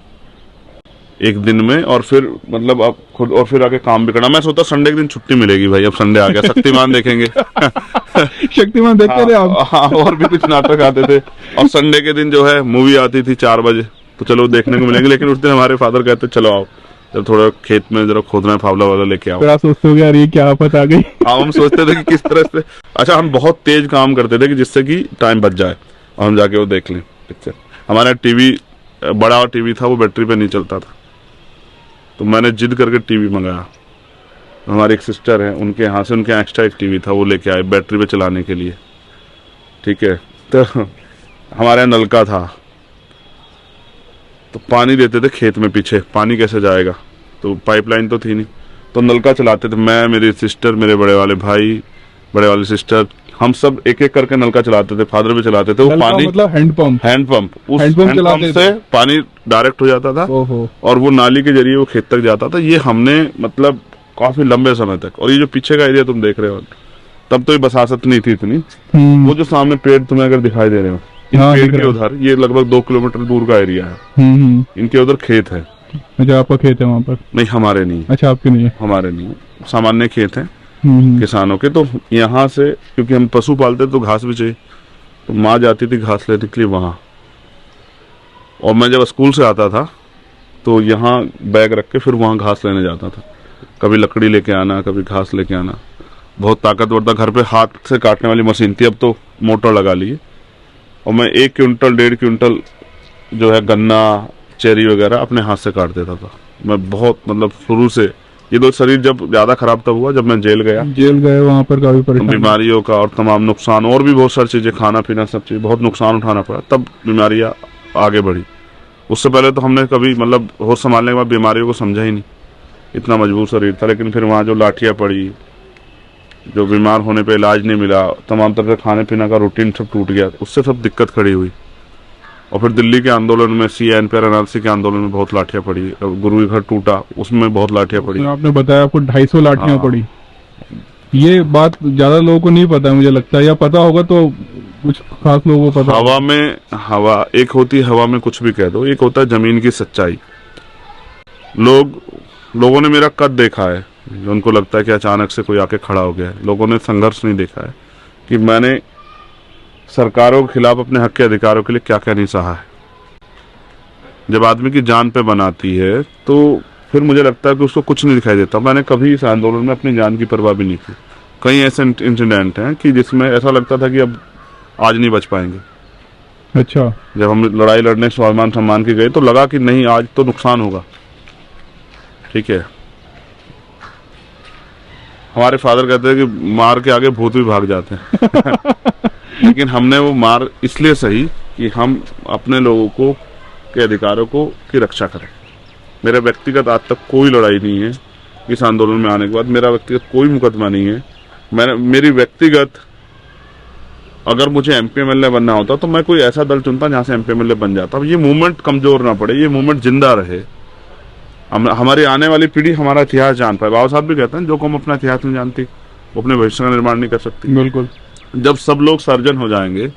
एक दिन में। और फिर मतलब अब खुद, और फिर आके काम भी करना। मैं सोचा संडे के दिन छुट्टी मिलेगी भाई, अब संडे आ गया, शक्तिमान देखेंगे। शक्तिमान देखते थे आप? हाँ, और भी कुछ नाटक आते थे। और संडे के दिन जो है मूवी आती थी 4 बजे, तो चलो देखने को मिलेंगे। लेकिन उस दिन हमारे फादर कहते चलो आओ, जब थोड़ा खेत में जरा खोदना है, फावला वाला लेके आओ। फिर आप सोचते हो यार ये क्या आफत आ गई। हाँ, हम सोचते थे कि किस तरह से, अच्छा हम बहुत तेज काम करते थे कि जिससे कि टाइम बच जाए और हम जाके वो देख लें पिक्चर। हमारा टीवी, बड़ा टीवी था, वो बैटरी पे नहीं चलता था, तो मैंने जिद करके टीवी मंगाया। हमारी एक सिस्टर है, उनके यहाँ से, उनके एक्स्ट्रा एक टीवी था, वो लेके आए बैटरी पे चलाने के लिए। ठीक है, तो हमारे यहाँ नलका था, तो पानी देते थे खेत में, पीछे पानी कैसे जाएगा, तो पाइपलाइन तो थी नहीं, तो नलका चलाते थे। मैं, मेरी सिस्टर, मेरे बड़े वाले भाई, बड़े वाली सिस्टर, हम सब एक एक करके नलका चलाते थे। फादर भी चलाते थे। वो पानी मतलब हैंडपंप, उस हैंडपंप से पानी डायरेक्ट हो जाता था और वो नाली के जरिए वो खेत तक जाता था। ये हमने मतलब काफी लंबे समय तक। और ये जो पीछे का एरिया तुम देख रहे हो, तब तो ये बसासत नहीं थी इतनी। वो जो सामने पेड़ तुम्हें अगर दिखाई दे रहे हो, इन हाँ, पेड़ दिख के रहा है। उधर ये लगभग 2 किलोमीटर दूर का एरिया है। इनके उधर खेत है। अच्छा, आपका खेत है वहाँ पर? नहीं, हमारे नहीं, अच्छा, आपके नहीं है। हमारे नहीं, सामान्य खेत है हम्म। किसानों के। तो यहाँ से क्योंकि हम पशु पालते तो घास भी चाहिए, तो माँ जाती थी घास लेने के लिए वहाँ। और मैं जब स्कूल से आता था तो यहाँ बैग रख के फिर वहाँ घास लेने जाता था। कभी लकड़ी लेके आना, कभी घास लेके आना। बहुत ताकतवर था। घर पे हाथ से काटने वाली मशीन थी, अब तो मोटर लगा ली है। और मैं 1 क्विंटल 1.5 क्विंटल जो है गन्ना, चेरी वगैरह अपने हाथ से काट देता था। मैं बहुत मतलब शुरू से, ये तो शरीर जब ज्यादा खराब तब हुआ जब मैं जेल गया। जेल गए, वहाँ पर काफी परेशान। बीमारियों का और तमाम नुकसान और भी बहुत सारी चीजें, खाना पीना सब चीज बहुत नुकसान उठाना पड़ा, तब बीमारियां आगे बढ़ी। उससे पहले तो हमने कभी मतलब होश संभालने के बाद बीमारियों को समझा ही नहीं, इतना मजबूत शरीर था। लेकिन फिर वहाँ जो लाठियां पड़ी, जो बीमार होने पे इलाज नहीं मिला, तमाम तरह से खाने पीने का रूटीन सब टूट गया, उससे सब दिक्कत खड़ी हुई। और फिर दिल्ली के आंदोलन में, CNP NRC के आंदोलन में बहुत लाठियां पड़ी। गुरु के घर टूटा, उसमें बहुत लाठियां पड़ी। आपने बताया आपको 250 लाठियां हाँ। पड़ी। ये बात ज्यादा लोगों को नहीं पता है, मुझे लगता है, या पता होगा तो कुछ खास लोगों को पता होगा। हवा एक होती है, हवा में कुछ भी कह दो। एक होता है जमीन की सच्चाई। लोगों ने मेरा कद देखा है, जो उनको लगता है कि अचानक से कोई आके खड़ा हो गया है। लोगों ने संघर्ष नहीं देखा है कि मैंने सरकारों के खिलाफ अपने हक के अधिकारों के लिए क्या क्या नहीं सहा है। जब आदमी की जान पे बनाती है तो फिर मुझे लगता है कि उसको कुछ नहीं दिखाई देता। मैंने कभी इस आंदोलन में अपनी जान की परवाह भी नहीं की। कई ऐसे इंसिडेंट हैं कि जिसमें ऐसा लगता था कि अब आज नहीं बच पाएंगे। अच्छा। जब हम लड़ाई लड़ने स्वाभिमान सम्मान के गए तो लगा कि नहीं, आज तो नुकसान होगा। ठीक है, हमारे फादर कहते हैं कि मार के आगे भूत भी भाग जाते हैं। लेकिन हमने वो मार इसलिए सही कि हम अपने लोगों को के अधिकारों को की रक्षा करें। मेरा व्यक्तिगत आज तक कोई लड़ाई नहीं है। इस आंदोलन में आने के बाद मेरा व्यक्तिगत कोई मुकदमा नहीं है। मेरी व्यक्तिगत, अगर मुझे MP MLA बनना होता तो मैं कोई ऐसा दल चुनता जहां से MP MLA बन जाता। ये मूवमेंट कमजोर ना पड़े, ये मूवमेंट जिंदा रहे। हमारी आने वाली पीढ़ी हमारा इतिहास जान पाए। बाबा साहब भी कहते हैं, जो कौम अपना इतिहास नहीं जानती वो अपने भविष्य का निर्माण नहीं कर सकती। बिल्कुल। जब सब लोग सर्जन हो जाएंगे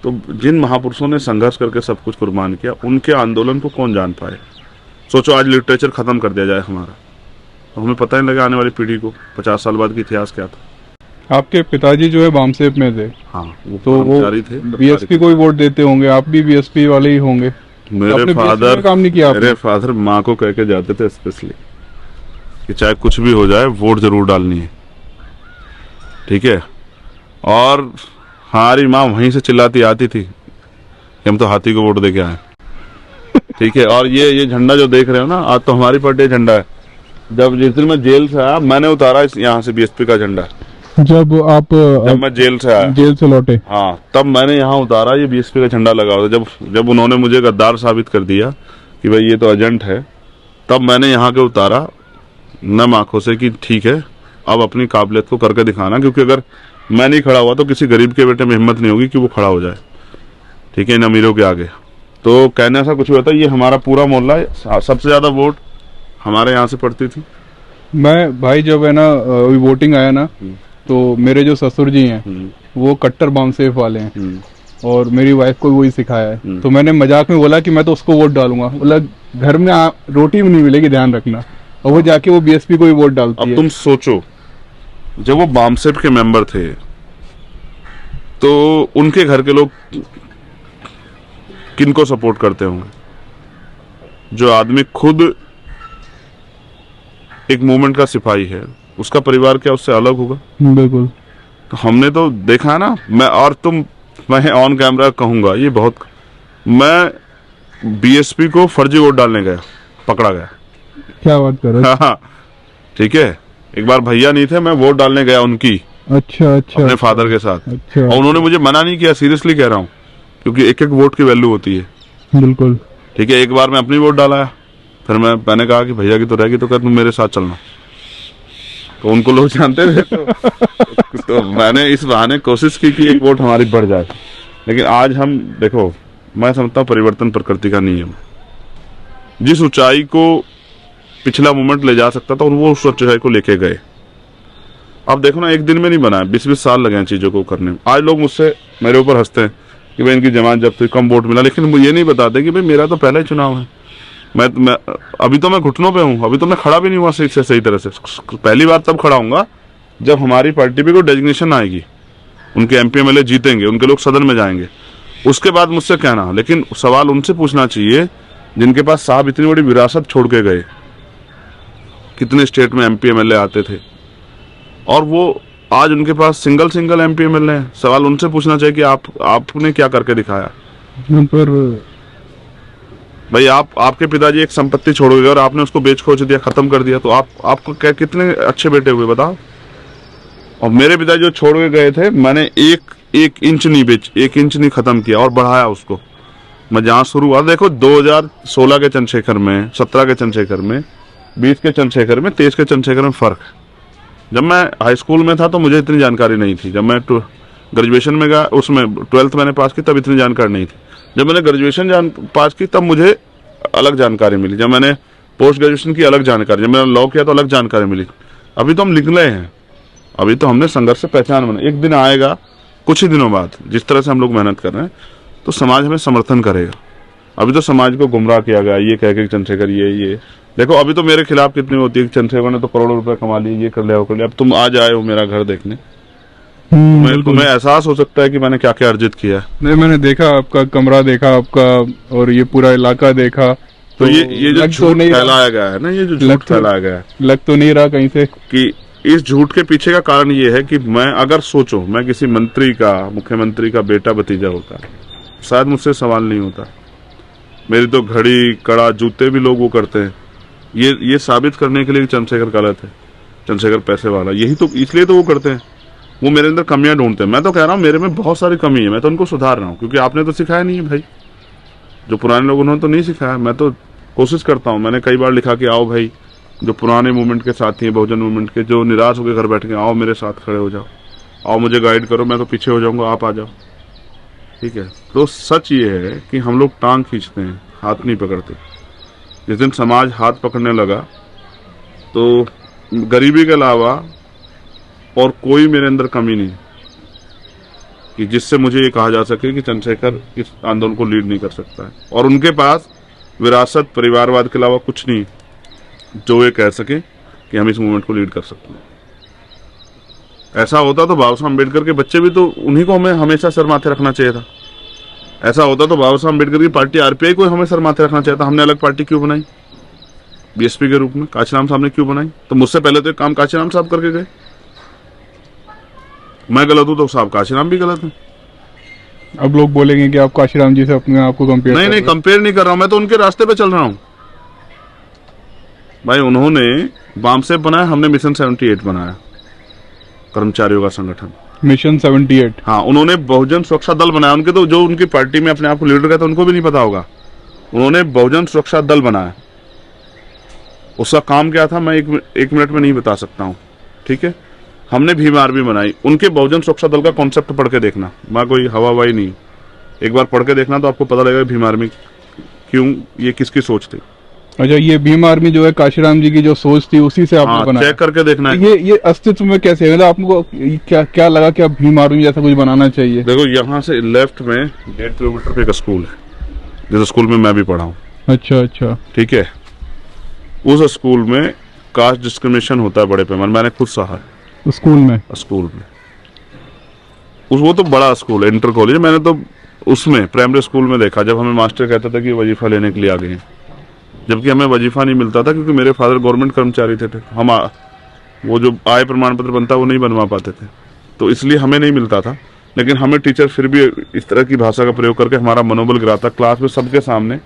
तो जिन महापुरुषों ने संघर्ष करके सब कुछ कुर्बान किया, उनके आंदोलन को कौन जान पाए। सोचो आज लिटरेचर खत्म कर दिया जाए हमारा, तो हमें पता नहीं लगा आने वाली पीढ़ी को 50 साल बाद की इतिहास क्या था। आपके पिताजी जो है बामसेप में थे। हाँ, वो तो वो कर्मचारी थे। BSP को ही वोट देते होंगे, आप भी BSP वाले ही होंगे। मेरे आपने BSP फादर में काम नहीं किया आपने? मेरे फादर माँ को कह के जाते थे स्पेशली कि चाहे कुछ भी हो जाए वोट जरूर डालनी है। ठीक है, और हमारी माँ वहीं से चिल्लाती आती थी कि हम तो हाथी को वोट दे के आए। ठीक है, और ये झंडा जो देख रहे हो ना, आज तो हमारी पार्टी झंडा है। जब जिस दिन मैं जेल से आया, मैंने उतारा यहाँ से BSP का झंडा। जब मैं जेल से आया, जेल से लौटे, हाँ, तब मैंने यहाँ उतारा, ये BSP का झंडा लगा हुआ था। जब उन्होंने मुझे गद्दार साबित कर दिया कि भाई ये तो एजेंट है, तब मैंने यहाँ के उतारा नम आंखों से कि ठीक है, अब अपनी काबिलियत को करके दिखाना। क्योंकि अगर मैं नहीं खड़ा हुआ तो किसी गरीब के बेटे में हिम्मत नहीं होगी कि वो खड़ा हो जाए। ठीक है, इन अमीरों के आगे। तो कहने ऐसा कुछ होता है, ये हमारा पूरा मोहल्ला है, सबसे ज्यादा वोट हमारे यहाँ से पड़ती थी। मैं भाई जब है ना वोटिंग आया ना, तो मेरे जो ससुर जी हैं वो कट्टर बामसेफ वाले हैं, और मेरी वाइफ को वही सिखाया है। तो मैंने मजाक में बोला कि मैं तो उसको वोट डालूंगा। बोला घर में रोटी भी नहीं मिलेगी, ध्यान रखना। और वो जाके वो BSP को ही वोट डालती है। अब तुम सोचो, जब वो बामसेप के मेंबर थे तो उनके घर के लोग किनको सपोर्ट करते होंगे। जो आदमी खुद एक मूवमेंट का सिपाही है, उसका परिवार क्या उससे अलग होगा? बिल्कुल। तो हमने तो देखा है ना। मैं ऑन कैमरा कहूंगा, ये बहुत, मैं BSP को फर्जी वोट डालने गया, पकड़ा गया। क्या बात कर रहे हो? हाँ, ठीक है, एक बार भैया नहीं थे, मैं वोट डालने गया उनकी, अच्छा अच्छा, अपने फादर के साथ। अच्छा। और उन्होंने मुझे मना नहीं किया, सीरियसली कह रहा हूँ, क्योंकि एक एक वोट की वैल्यू होती है। बिल्कुल। ठीक है, एक बार मैं अपनी वोट डाला, फिर मैंने कहा कि भैया की तो रहेगी, तो क्या तुम मेरे साथ चलना। तो उनको लोग जानते थे। तो मैंने इस बहाने कोशिश की कि एक वोट हमारी बढ़ जाए। लेकिन आज हम देखो, मैं समझता हूँ परिवर्तन प्रकृति का नियम। जिस ऊंचाई को पिछला मूवमेंट ले जा सकता था, और वो उस ऊंचाई को लेके गए। अब देखो ना, एक दिन में नहीं बना है, 20-20 साल लगे हैं चीजों को करने में। आज लोग मुझसे, मेरे ऊपर हंसते हैं कि भाई इनकी जमानत जब्त हुई, कम वोट मिला, लेकिन वो ये नहीं बताते कि भाई मेरा तो पहला ही चुनाव है, मैं अभी तो मैं घुटनों पे हूँ, अभी तो मैं खड़ा भी नहीं हुआ सही तरह से। पहली बार तब खड़ा हूँगा जब हमारी पार्टी पे कोई डेजिग्नेशन आएगी, उनके MP MLA जीतेंगे, उनके लोग सदन में जाएंगे, उसके बाद मुझसे कहना। लेकिन सवाल उनसे पूछना चाहिए जिनके पास साहब इतनी बड़ी विरासत छोड़ के गए, कितने स्टेट में MP MLA आते थे और वो आज उनके पास सिंगल MP MLA हैं। सवाल उनसे पूछना चाहिए कि आपने क्या करके दिखाया। पर भाई आपके पिताजी एक संपत्ति छोड़ गए और आपने उसको बेच खोच दिया, खत्म कर दिया, तो आपको क्या कितने अच्छे बेटे हुए बताओ। और मेरे पिताजी जो छोड़ के गए थे, मैंने एक इंच नहीं खत्म किया और बढ़ाया उसको। मैं जहाँ शुरू हुआ, देखो 2016 के चंद्रशेखर में, 17 के चंद्रशेखर में, 20 के चंद्रशेखर में, 23 के चंद्रशेखर में फर्क है। जब मैं हाई स्कूल में था तो मुझे इतनी जानकारी नहीं थी। जब मैं ग्रेजुएशन में गया, उसमें 12th मैंने पास की, तब इतनी जानकारी नहीं थी। जब मैंने ग्रेजुएशन पास की तब मुझे अलग जानकारी मिली। जब मैंने पोस्ट ग्रेजुएशन की अलग जानकारी, जब मैंने लॉ किया तो अलग जानकारी मिली। अभी तो हम निकले हैं, अभी तो हमने संघर्ष से पहचान बनाई। एक दिन आएगा कुछ ही दिनों बाद, जिस तरह से हम लोग मेहनत कर रहे हैं, तो समाज हमें समर्थन करेगा। अभी तो समाज को गुमराह किया गया, ये कह के चंद्रशेखर ये देखो, अभी तो मेरे खिलाफ कितनी होती है, चंद्रशेखर ने तो करोड़ों रुपए कमा लिए, ये कर लिया वो कर लिया। अब तुम आज आए हो मेरा घर देखने, तुम्हें एहसास हो सकता है कि मैंने क्या क्या अर्जित किया है। नहीं, मैंने देखा आपका कमरा, देखा आपका, और ये पूरा इलाका देखा। तो ये जो झूठ फैलाया गया है ना, ये जो झूठ फैलाया गया है, लग तो नहीं रहा कहीं से कि इस झूठ के पीछे का कारण ये है कि मैं अगर सोचो मैं किसी मंत्री का, मुख्यमंत्री का बेटा भतीजा होता, शायद मुझसे सवाल नहीं होता। मेरी तो घड़ी, कड़ा, जूते भी लोग वो करते हैं, ये साबित करने के लिए कि चंद्रशेखर गलत है, चंद्रशेखर पैसे वाला, यही तो, इसलिए तो वो करते हैं। वो मेरे अंदर कमियां ढूंढते हैं। मैं तो कह रहा हूँ मेरे में बहुत सारी कमी है, मैं तो उनको सुधार रहा हूँ, क्योंकि आपने तो सिखाया नहीं है भाई। जो पुराने लोगों ने तो नहीं सिखाया, मैं तो कोशिश करता हूँ। मैंने कई बार लिखा कि आओ भाई, जो पुराने मूवमेंट के साथी हैं, बहुजन मूवमेंट के, जो निराश होकर घर बैठ गए, आओ मेरे साथ खड़े हो जाओ, आओ मुझे गाइड करो, मैं तो पीछे हो जाऊंगा, आप आ जाओ, ठीक है। तो सच ये है कि हम लोग टांग खींचते हैं, हाथ नहीं पकड़ते। जिस दिन समाज हाथ पकड़ने लगा तो गरीबी के अलावा और कोई मेरे अंदर कमी नहीं कि जिससे मुझे ये कहा जा सके कि चंद्रशेखर इस आंदोलन को लीड नहीं कर सकता है। और उनके पास विरासत, परिवारवाद के अलावा कुछ नहीं जो ये कह सके कि हम इस मूवमेंट को लीड कर सकते हैं। ऐसा होता तो बाबा साहब अम्बेडकर के बच्चे भी तो, उन्हीं को हमें हमेशा सर माथे रखना चाहिए था। ऐसा होता तो बाबा साहब अम्बेडकर की पार्टी RPI को हमें सर माथे रखना चाहिए था। हमने अलग पार्टी क्यों बनाई BSP के रूप में? काशीराम साहब ने क्यों बनाई? तो मुझसे पहले तो एक काम काशीराम साहब करके गए। मैं गलत हूं तो साहब काशीराम भी गलत है। अब लोग बोलेंगे कि आप काशीराम जी से अपने आप को कंपेयर नहीं, कंपेयर नहीं कर रहा हूं, मैं तो उनके रास्ते पे चल रहा हूं भाई। उन्होंने बामसेफ बनाया, हमने मिशन 78 बनाया, कर्मचारियों का संगठन, मिशन 78। हाँ, उन्होंने बहुजन सुरक्षा दल बनाया। उनके तो जो उनकी पार्टी में अपने आप को लीडर कहते उनको भी नहीं पता होगा, उन्होंने बहुजन सुरक्षा दल बनाया। उसका काम क्या था मैं एक मिनट में नहीं बता सकता हूँ, ठीक है। हमने भीम आर्मी बनाई। उनके बहुजन सुरक्षा दल का कॉन्सेप्ट पढ़ के देखना, मैं कोई हवाबाई नहीं, एक बार पढ़ के देखना तो आपको पता लगेगा भीम आर्मी क्यों, ये किसकी सोच थी। अच्छा, ये भीम आर्मी जो है काशीराम जी की जो सोच थी उसी से आपने बनाया? चेक करके देखना है। ये अस्तित्व में कैसे, मतलब आपको क्या लगा कि आप भीम आर्मी जैसा कुछ बनाना चाहिए? देखो, यहाँ से लेफ्ट में 1.5 किलोमीटर पे एक स्कूल है, जिस स्कूल में मैं भी पढ़ा हूँ। अच्छा, ठीक है। उस स्कूल में कास्ट डिस्क्रिमिनेशन होता है बड़े पैमाने, मैंने खुद सहा स्कूल में। वो तो बड़ा स्कूल है, इंटर कॉलेज। मैंने तो उसमें प्राइमरी स्कूल में देखा जब हमें मास्टर कहता था कि वजीफा लेने के लिए आ गए हैं, जबकि हमें वजीफा नहीं मिलता था क्योंकि मेरे फादर गवर्नमेंट कर्मचारी थे। हम वो जो आय प्रमाण पत्र बनता वो नहीं बनवा पाते थे, तो इसलिए हमें नहीं मिलता था। लेकिन हमें टीचर फिर भी इस तरह की भाषा का प्रयोग करके हमारा मनोबल गिराता क्लास में सबके सामने।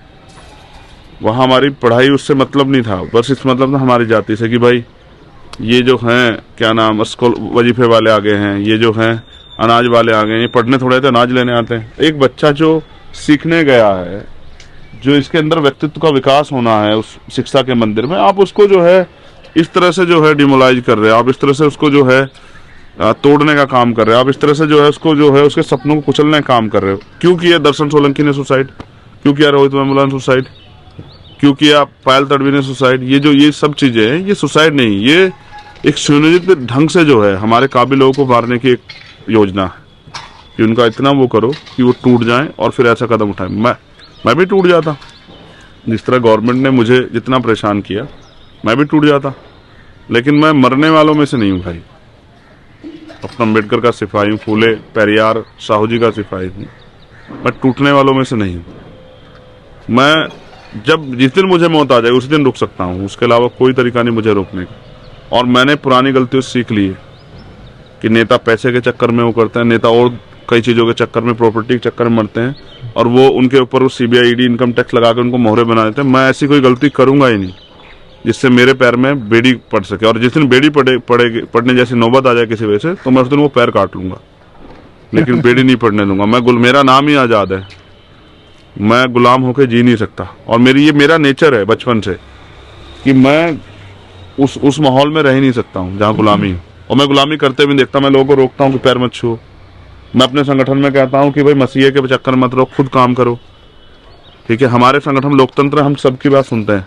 वहाँ हमारी पढ़ाई उससे मतलब नहीं था, बस इस मतलब था हमारी जाति से कि भाई ये जो हैं क्या नाम स्कूल वजीफे वाले आ गए हैं, ये जो हैं अनाज वाले आ गए हैं, ये पढ़ने थोड़े थे अनाज लेने आते हैं। एक बच्चा जो सीखने गया है, जो इसके अंदर व्यक्तित्व का विकास होना है उस शिक्षा के मंदिर में, आप उसको जो है इस तरह से जो है डिमोलाइज कर रहे हो, आप इस तरह से उसको जो है तोड़ने का काम कर रहे हो, आप इस तरह से जो है उसको जो है उसके सपनों को कुचलने का काम कर रहे हो। क्यों किया दर्शन सोलंकी ने सुसाइड? क्यों किया रोहित वेमुला ने सुसाइड? क्यों किया पायल तड़वी ने सुसाइड? ये सब चीजें हैं, ये सुसाइड नहीं, ये एक सुनियोजित ढंग से जो है हमारे काबिल लोगों को मारने की एक योजना है। कि उनका इतना वो करो कि वो टूट जाएं और फिर ऐसा कदम उठाएं। मैं भी टूट जाता, जिस तरह गवर्नमेंट ने मुझे जितना परेशान किया मैं भी टूट जाता, लेकिन मैं मरने वालों में से नहीं हूँ भाई। अपना अम्बेडकर का सिपाही हूँ, फूले पेरियार साहू जी का सिपाही हूँ, मैं टूटने वालों में से नहीं हूँ। मैं जिस दिन मुझे मौत आ जाए उस दिन रुक सकता हूँ, उसके अलावा कोई तरीका नहीं मुझे रोकने का। और मैंने पुरानी गलतियों से सीख ली है कि नेता पैसे के चक्कर में वो करते हैं, नेता और कई चीज़ों के चक्कर में, प्रॉपर्टी के चक्कर में मरते हैं, और वो उनके ऊपर CBI ED इनकम टैक्स लगा के उनको मोहरे बना देते हैं। मैं ऐसी कोई गलती करूंगा ही नहीं जिससे मेरे पैर में बेड़ी पड़ सके, और जिस दिन बेड़ी पड़ने जैसी नौबत आ जाए किसी वजह से, तो मैं उस दिन वो पैर काट लूंगा, लेकिन बेड़ी नहीं पड़ने दूंगा। मेरा नाम ही आज़ाद है, मैं गुलाम होकर जी नहीं सकता। और मेरा नेचर है बचपन से कि मैं उस माहौल में रह ही नहीं सकता हूँ जहाँ गुलामी है। और मैं गुलामी करते भी देखता, मैं लोगों को रोकता हूँ कि पैर मत छुओ। मैं अपने संगठन में कहता हूँ कि भाई मसीहे के चक्कर मत रहो, खुद काम करो, ठीक है। हमारे संगठन लोकतंत्र, हम सबकी बात सुनते हैं,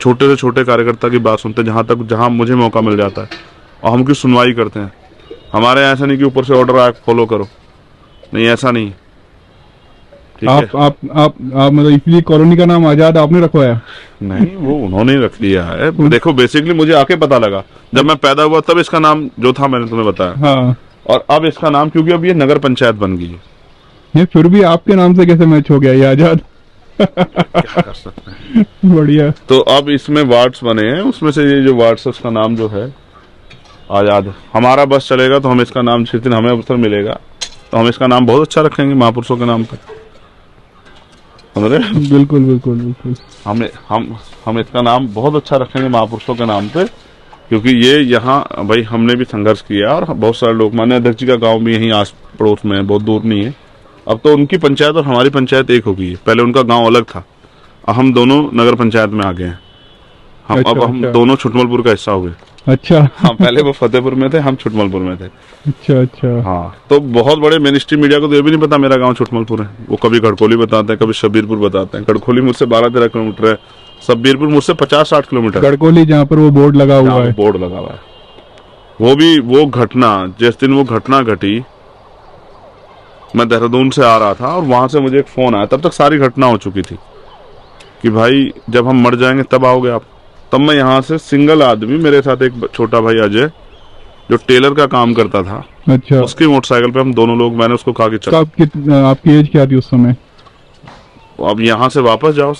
छोटे से छोटे कार्यकर्ता की बात सुनते हैं जहाँ मुझे मौका मिल जाता है, और हम की सुनवाई करते हैं। हमारे ऐसा नहीं कि ऊपर से ऑर्डर आए फॉलो करो, नहीं, ऐसा नहीं। आप मतलब इसलिए कॉलोनी का नाम आजाद आपने रखवाया? नहीं, वो उन्होंने रख दिया है। देखो बेसिकली मुझे आके पता लगा जब मैं पैदा हुआ, तब इसका नाम जो था मैंने तुम्हें बताया। हाँ। और अब इसका नाम, क्योंकि अब ये नगर पंचायत बन गई है। ये फिर भी आपके नाम से कैसे मैच हो गया ये आजाद? क्या कर सकते हैं। बढ़िया। तो अब इसमें वार्ड्स बने हैं, उसमें से ये जो वार्ड्स है उसका नाम जो है आजाद। हमारा बस चलेगा तो हम इसका नाम, जिस दिन हमें अवसर मिलेगा तो हम इसका नाम बहुत अच्छा रखेंगे, महापुरुषों के नाम पे। बिल्कुल बिल्कुल बिल्कुल। हम इसका नाम बहुत अच्छा रखेंगे महापुरुषों के नाम पे, क्योंकि ये यहाँ भाई हमने भी संघर्ष किया, और बहुत सारे लोग, माननीय अध्यक्ष जी का गांव भी यहीं आस पड़ोस में है, बहुत दूर नहीं है। अब तो उनकी पंचायत और हमारी पंचायत एक हो गई है। पहले उनका गांव अलग था, अब हम दोनों नगर पंचायत में आ गए हैं। हम दोनों छुटमलपुर का हिस्सा हुए। अच्छा। हाँ, पहले वो फतेहपुर में थे, हम छुटमलपुर में थे। अच्छा। हाँ, तो बहुत बड़े मेन स्ट्रीम मीडिया को तो ये भी नहीं पता मेरा गांव छुटमलपुर है। वो कभी गढ़कोली बताते हैं, कभी शब्बीरपुर बताते हैं। गढ़कोली मुझसे 12-13 किलोमीटर है, शब्बीरपुर मुझसे 50-60 किलोमीटर। गढ़कोली जहाँ पर वो बोर्ड लगा हुआ है, बोर्ड लगा हुआ है। वो घटना, जिस दिन वो घटना घटी, मैं देहरादून से आ रहा था और वहां से मुझे एक फोन आया। तब तक सारी घटना हो चुकी थी कि भाई जब हम मर जाएंगे तब आओगे आप। तब मैं यहाँ से सिंगल आदमी, मेरे साथ एक छोटा भाई अजय जो टेलर का काम करता था, अच्छा, उसकी मोटरसाइकिल पे हम दोनों लोग, मैंने उसको कहा कि चल। आपकी एज क्या थी उस समय? अब यहाँ से वापस जाओ,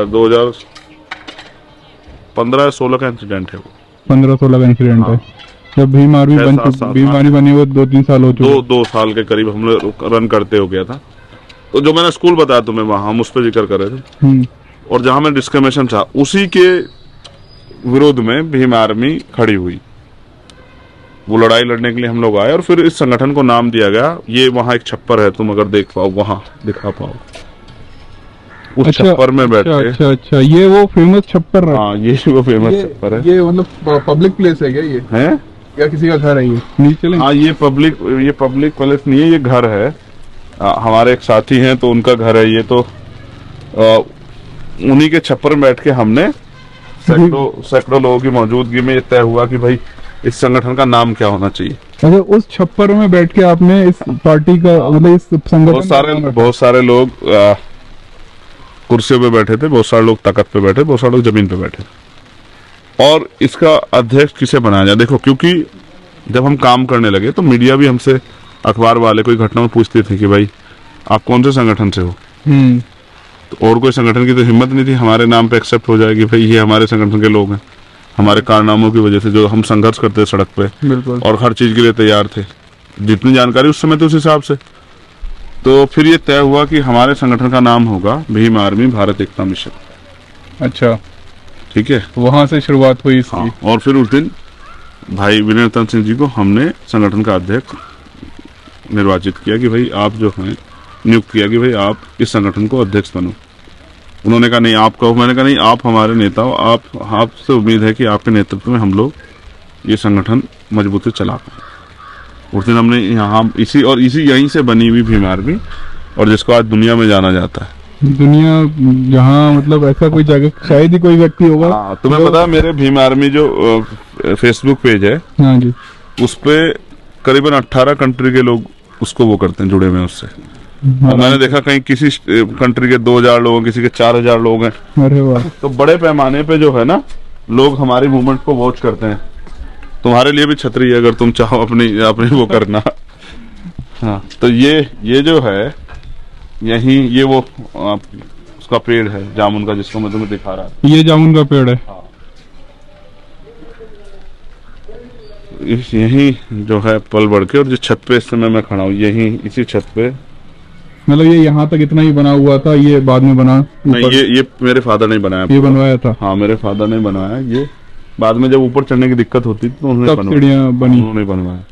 2015-16 का इंसिडेंट है वो। 15-16 का इंसिडेंट है, जब भीम आर्मी बनी वो 2-3 साल हो चुके। 2 साल के करीब हम लोग रन करते हो गया था। तो जो मैंने स्कूल बताया तुम्हें, वहां हम उस पर जिक्र कर रहे थे, और जहां में डिस्क्रिमिनेशन था उसी के विरोध में भीम आर्मी खड़ी हुई। वो लड़ाई लड़ने के लिए हम लोग आए, और फिर इस संगठन को नाम दिया गया। ये वहां एक छप्पर है, तुम अगर देख पाओ, वहां दिखा पाओ, उस छप्पर में बैठ के। अच्छा, ये वो फेमस छप्पर है। हाँ, ये वो फेमस छप्पर है। ये मतलब पब्लिक प्लेस है क्या? ये है या किसी का घर है? ये नीचे चलें? हाँ, ये पब्लिक प्लेस नहीं है, ये घर है। हमारे एक साथी हैं तो उनका घर है ये। तो उन्हीं के छप्पर में बैठ के हमने सैकड़ों लोगों की मौजूदगी में ये तय हुआ कि भाई इस संगठन का नाम क्या होना चाहिए। अच्छा, उस छप्पर में बैठ के आपने इस पार्टी का, मतलब इस संगठन, बहुत सारे लोग कुर्सियों पे बैठे थे, बहुत सारे लोग तख्त पे बैठे, बहुत सारे लोग जमीन पे बैठे। और इसका अध्यक्ष किसे बनाया जाए? देखो, क्योंकि जब हम काम करने लगे तो मीडिया भी हमसे, अखबार वाले कोई घटना में पूछते थे कि भाई आप कौन से संगठन से हो। तो और कोई संगठन की तो हिम्मत नहीं थी हमारे नाम पे एक्सेप्ट हो जाएगी, भाई ये हमारे संगठन के लोग हैं, हमारे कारनामों की वजह से जो हम संघर्ष करते थे सड़क पे, और हर चीज के लिए तैयार थे, जितनी जानकारी उस समय थी उस हिसाब से। तो फिर ये तय हुआ कि हमारे संगठन का नाम होगा भीम आर्मी भारत एकता मिशन। अच्छा, ठीक है, वहां से शुरुआत हुई इसकी। हाँ, और फिर उस दिन भाई विनय रतन सिंह जी को हमने संगठन का अध्यक्ष निर्वाचित किया कि भाई आप जो हैं, नियुक्त किया कि भाई आप इस संगठन को अध्यक्ष बनो। उन्होंने कहा नहीं आप कहो, मैंने कहा नहीं आप हमारे नेता हो, आपसे उम्मीद है कि आपके नेतृत्व में हम लोग ये संगठन मजबूती चला पाए। उस दिन हमने यहाँ इसी यहीं से बनी हुई भीम आर्मी, और जिसको आज दुनिया में जाना जाता है। दुनिया जहाँ, मतलब ऐसा कोई जगह शायद ही कोई व्यक्ति होगा। हाँ, तुम्हें पता है मेरे भीम आर्मी जो फेसबुक पेज है, हाँ जी, उस पे करीबन 18 कंट्री के लोग उसको वो करते हैं, जुड़े हुए हैं उससे। और मैंने देखा कहीं किसी कंट्री के 2000 लोग हैं, किसी के 4000 लोग हैं। अरे वाह। तो बड़े पैमाने पे जो है ना लोग हमारी मूवमेंट को वॉच करते हैं। तुम्हारे लिए भी छतरी है अगर तुम चाहो अपनी अपनी वो करना। हाँ, तो ये जो है यही ये वो उसका पेड़ है जामुन का, जिसको मैं तुम्हें दिखा रहा था। ये जामुन का पेड़ है। यही जो है पल बढ़ के, और जो छत पे इस समय मैं खड़ा हूँ यही इसी छत पे। मतलब ये यहाँ तक इतना ही बना हुआ था, ये बाद में बना? नहीं, ये मेरे फादर ने बनाया। ये बनवाया था? हाँ, मेरे फादर ने बनाया। ये बाद में जब ऊपर चढ़ने की दिक्कत होती थी तो उन्होंने सीढ़ियाँ बनी, उन्होंने बनवाया।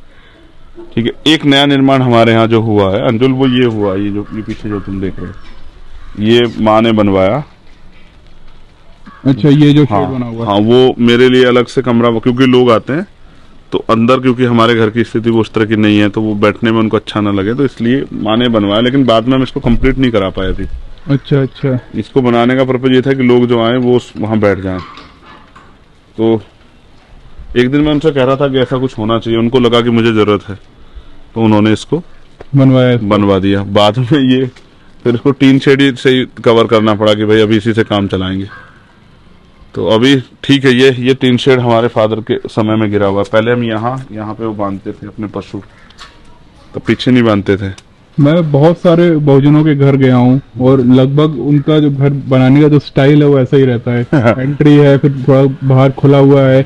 ठीक है, एक नया निर्माण हमारे यहाँ जो हुआ है अंजुल, वो ये हुआ, ये जो ये पीछे जो तुम देख रहे हो ये माँ ने बनवाया। अच्छा, ये जो हाँ, शेड बना हुआ? हाँ, वो मेरे लिए अलग से कमरा, क्योंकि लोग आते हैं तो अंदर, क्योंकि हमारे घर की स्थिति वो उस तरह की नहीं है तो वो बैठने में उनको अच्छा ना लगे, तो इसलिए माँ ने बनवाया। लेकिन बाद में हम इसको कंप्लीट नहीं करा पाए थे। अच्छा अच्छा। इसको बनाने का पर्पज ये था कि लोग जो आए वो वहां बैठ जाएं। तो एक दिन मैं उनसे कह रहा था कि ऐसा कुछ होना चाहिए, उनको लगा कि मुझे जरूरत है, तो उन्होंने इसको बनवा दिया। बाद में ये फिर इसको टीन शेड से ही कवर करना पड़ा कि भाई अभी इसी से काम चलाएंगे। तो अभी ठीक है, ये टीन शेड हमारे फादर के समय में गिरा हुआ। पहले हम यहाँ पे वो बांधते थे अपने पशु, तो पीछे नहीं बांधते थे। मैं बहुत सारे बहुजनों के घर गया हूँ और लगभग उनका जो घर बनाने का जो स्टाइल है वो ऐसा ही रहता है। एंट्री है, फिर थोड़ा बाहर खुला हुआ है,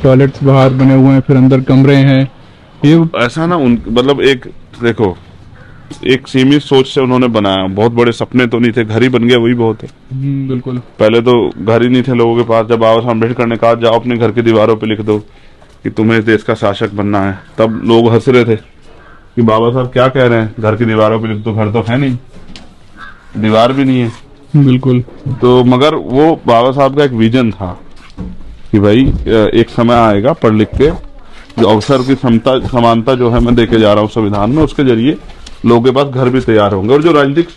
टॉयलेट्स बाहर बने हुए हैं, फिर अंदर कमरे हैं। ये ऐसा ना मतलब एक देखो, एक सीमित सोच से उन्होंने बनाया। बहुत बड़े सपने तो नहीं थे, घर ही बन गया वही बहुत है। बिल्कुल। पहले तो घर ही नहीं थे लोगों के पास। जब बाबा साहब अम्बेडकर ने कहा जाओ अपने घर की दीवारों पे लिख दो कि तुम्हें इस देश का शासक बनना है, तब लोग हंस रहे थे कि बाबा साहब क्या कह रहे हैं, घर की दीवारों पे लिख दो। घर तो है नहीं, दीवार भी नहीं है। बिल्कुल। तो मगर वो बाबा साहब का एक विजन था कि भाई एक समय आएगा पढ़ लिख के जो अवसर की समानता जो है मैं देके जा रहा हूँ संविधान में, उसके जरिए लोगों के पास घर भी तैयार होंगे। और जो राजनीतिक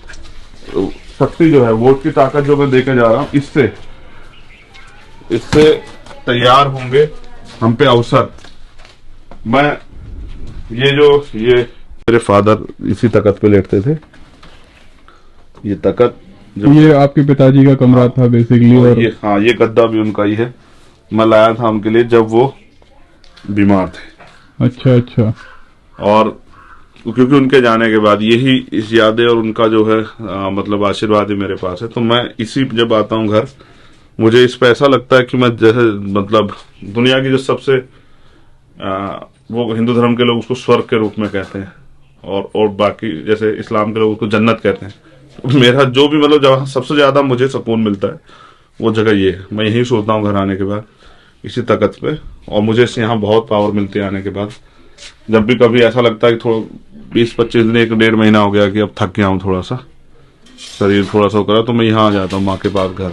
शक्ति जो है, वोट की ताकत जो मैं देके जा रहा हूँ, इससे तैयार होंगे हम पे अवसर। मैं ये मेरे फादर इसी तख्त पे लेटते थे। ये तख्त ये आपके पिताजी का कमरा था बेसिकली। और ये गद्दा भी उनका ही है। मैं लाया था उनके लिए जब वो बीमार थे। अच्छा अच्छा। और क्योंकि उनके जाने के बाद यही इस यादें और उनका जो है मतलब आशीर्वाद ही मेरे पास है। तो मैं इसी जब आता हूँ घर, मुझे इस पे ऐसा लगता है कि मैं जैसे मतलब दुनिया की जो सबसे वो हिंदू धर्म के लोग उसको स्वर्ग के रूप में कहते हैं, और बाकी जैसे इस्लाम के लोग उसको जन्नत कहते हैं। मेरा जो भी मतलब जहाँ सबसे ज्यादा मुझे सुकून मिलता है वो जगह ये है। मैं यही सोचता हूँ घर आने के बाद, इसी तख्त पे। और मुझे इससे यहाँ बहुत पावर मिलती है आने के बाद। जब भी कभी ऐसा लगता है कि थोड़ा 20-25 दिन 1-1.5 महीना हो गया कि अब थक गया हूँ, थोड़ा सा शरीर थोड़ा सा करा, तो मैं यहाँ आ जाता हूँ माँ के पास घर,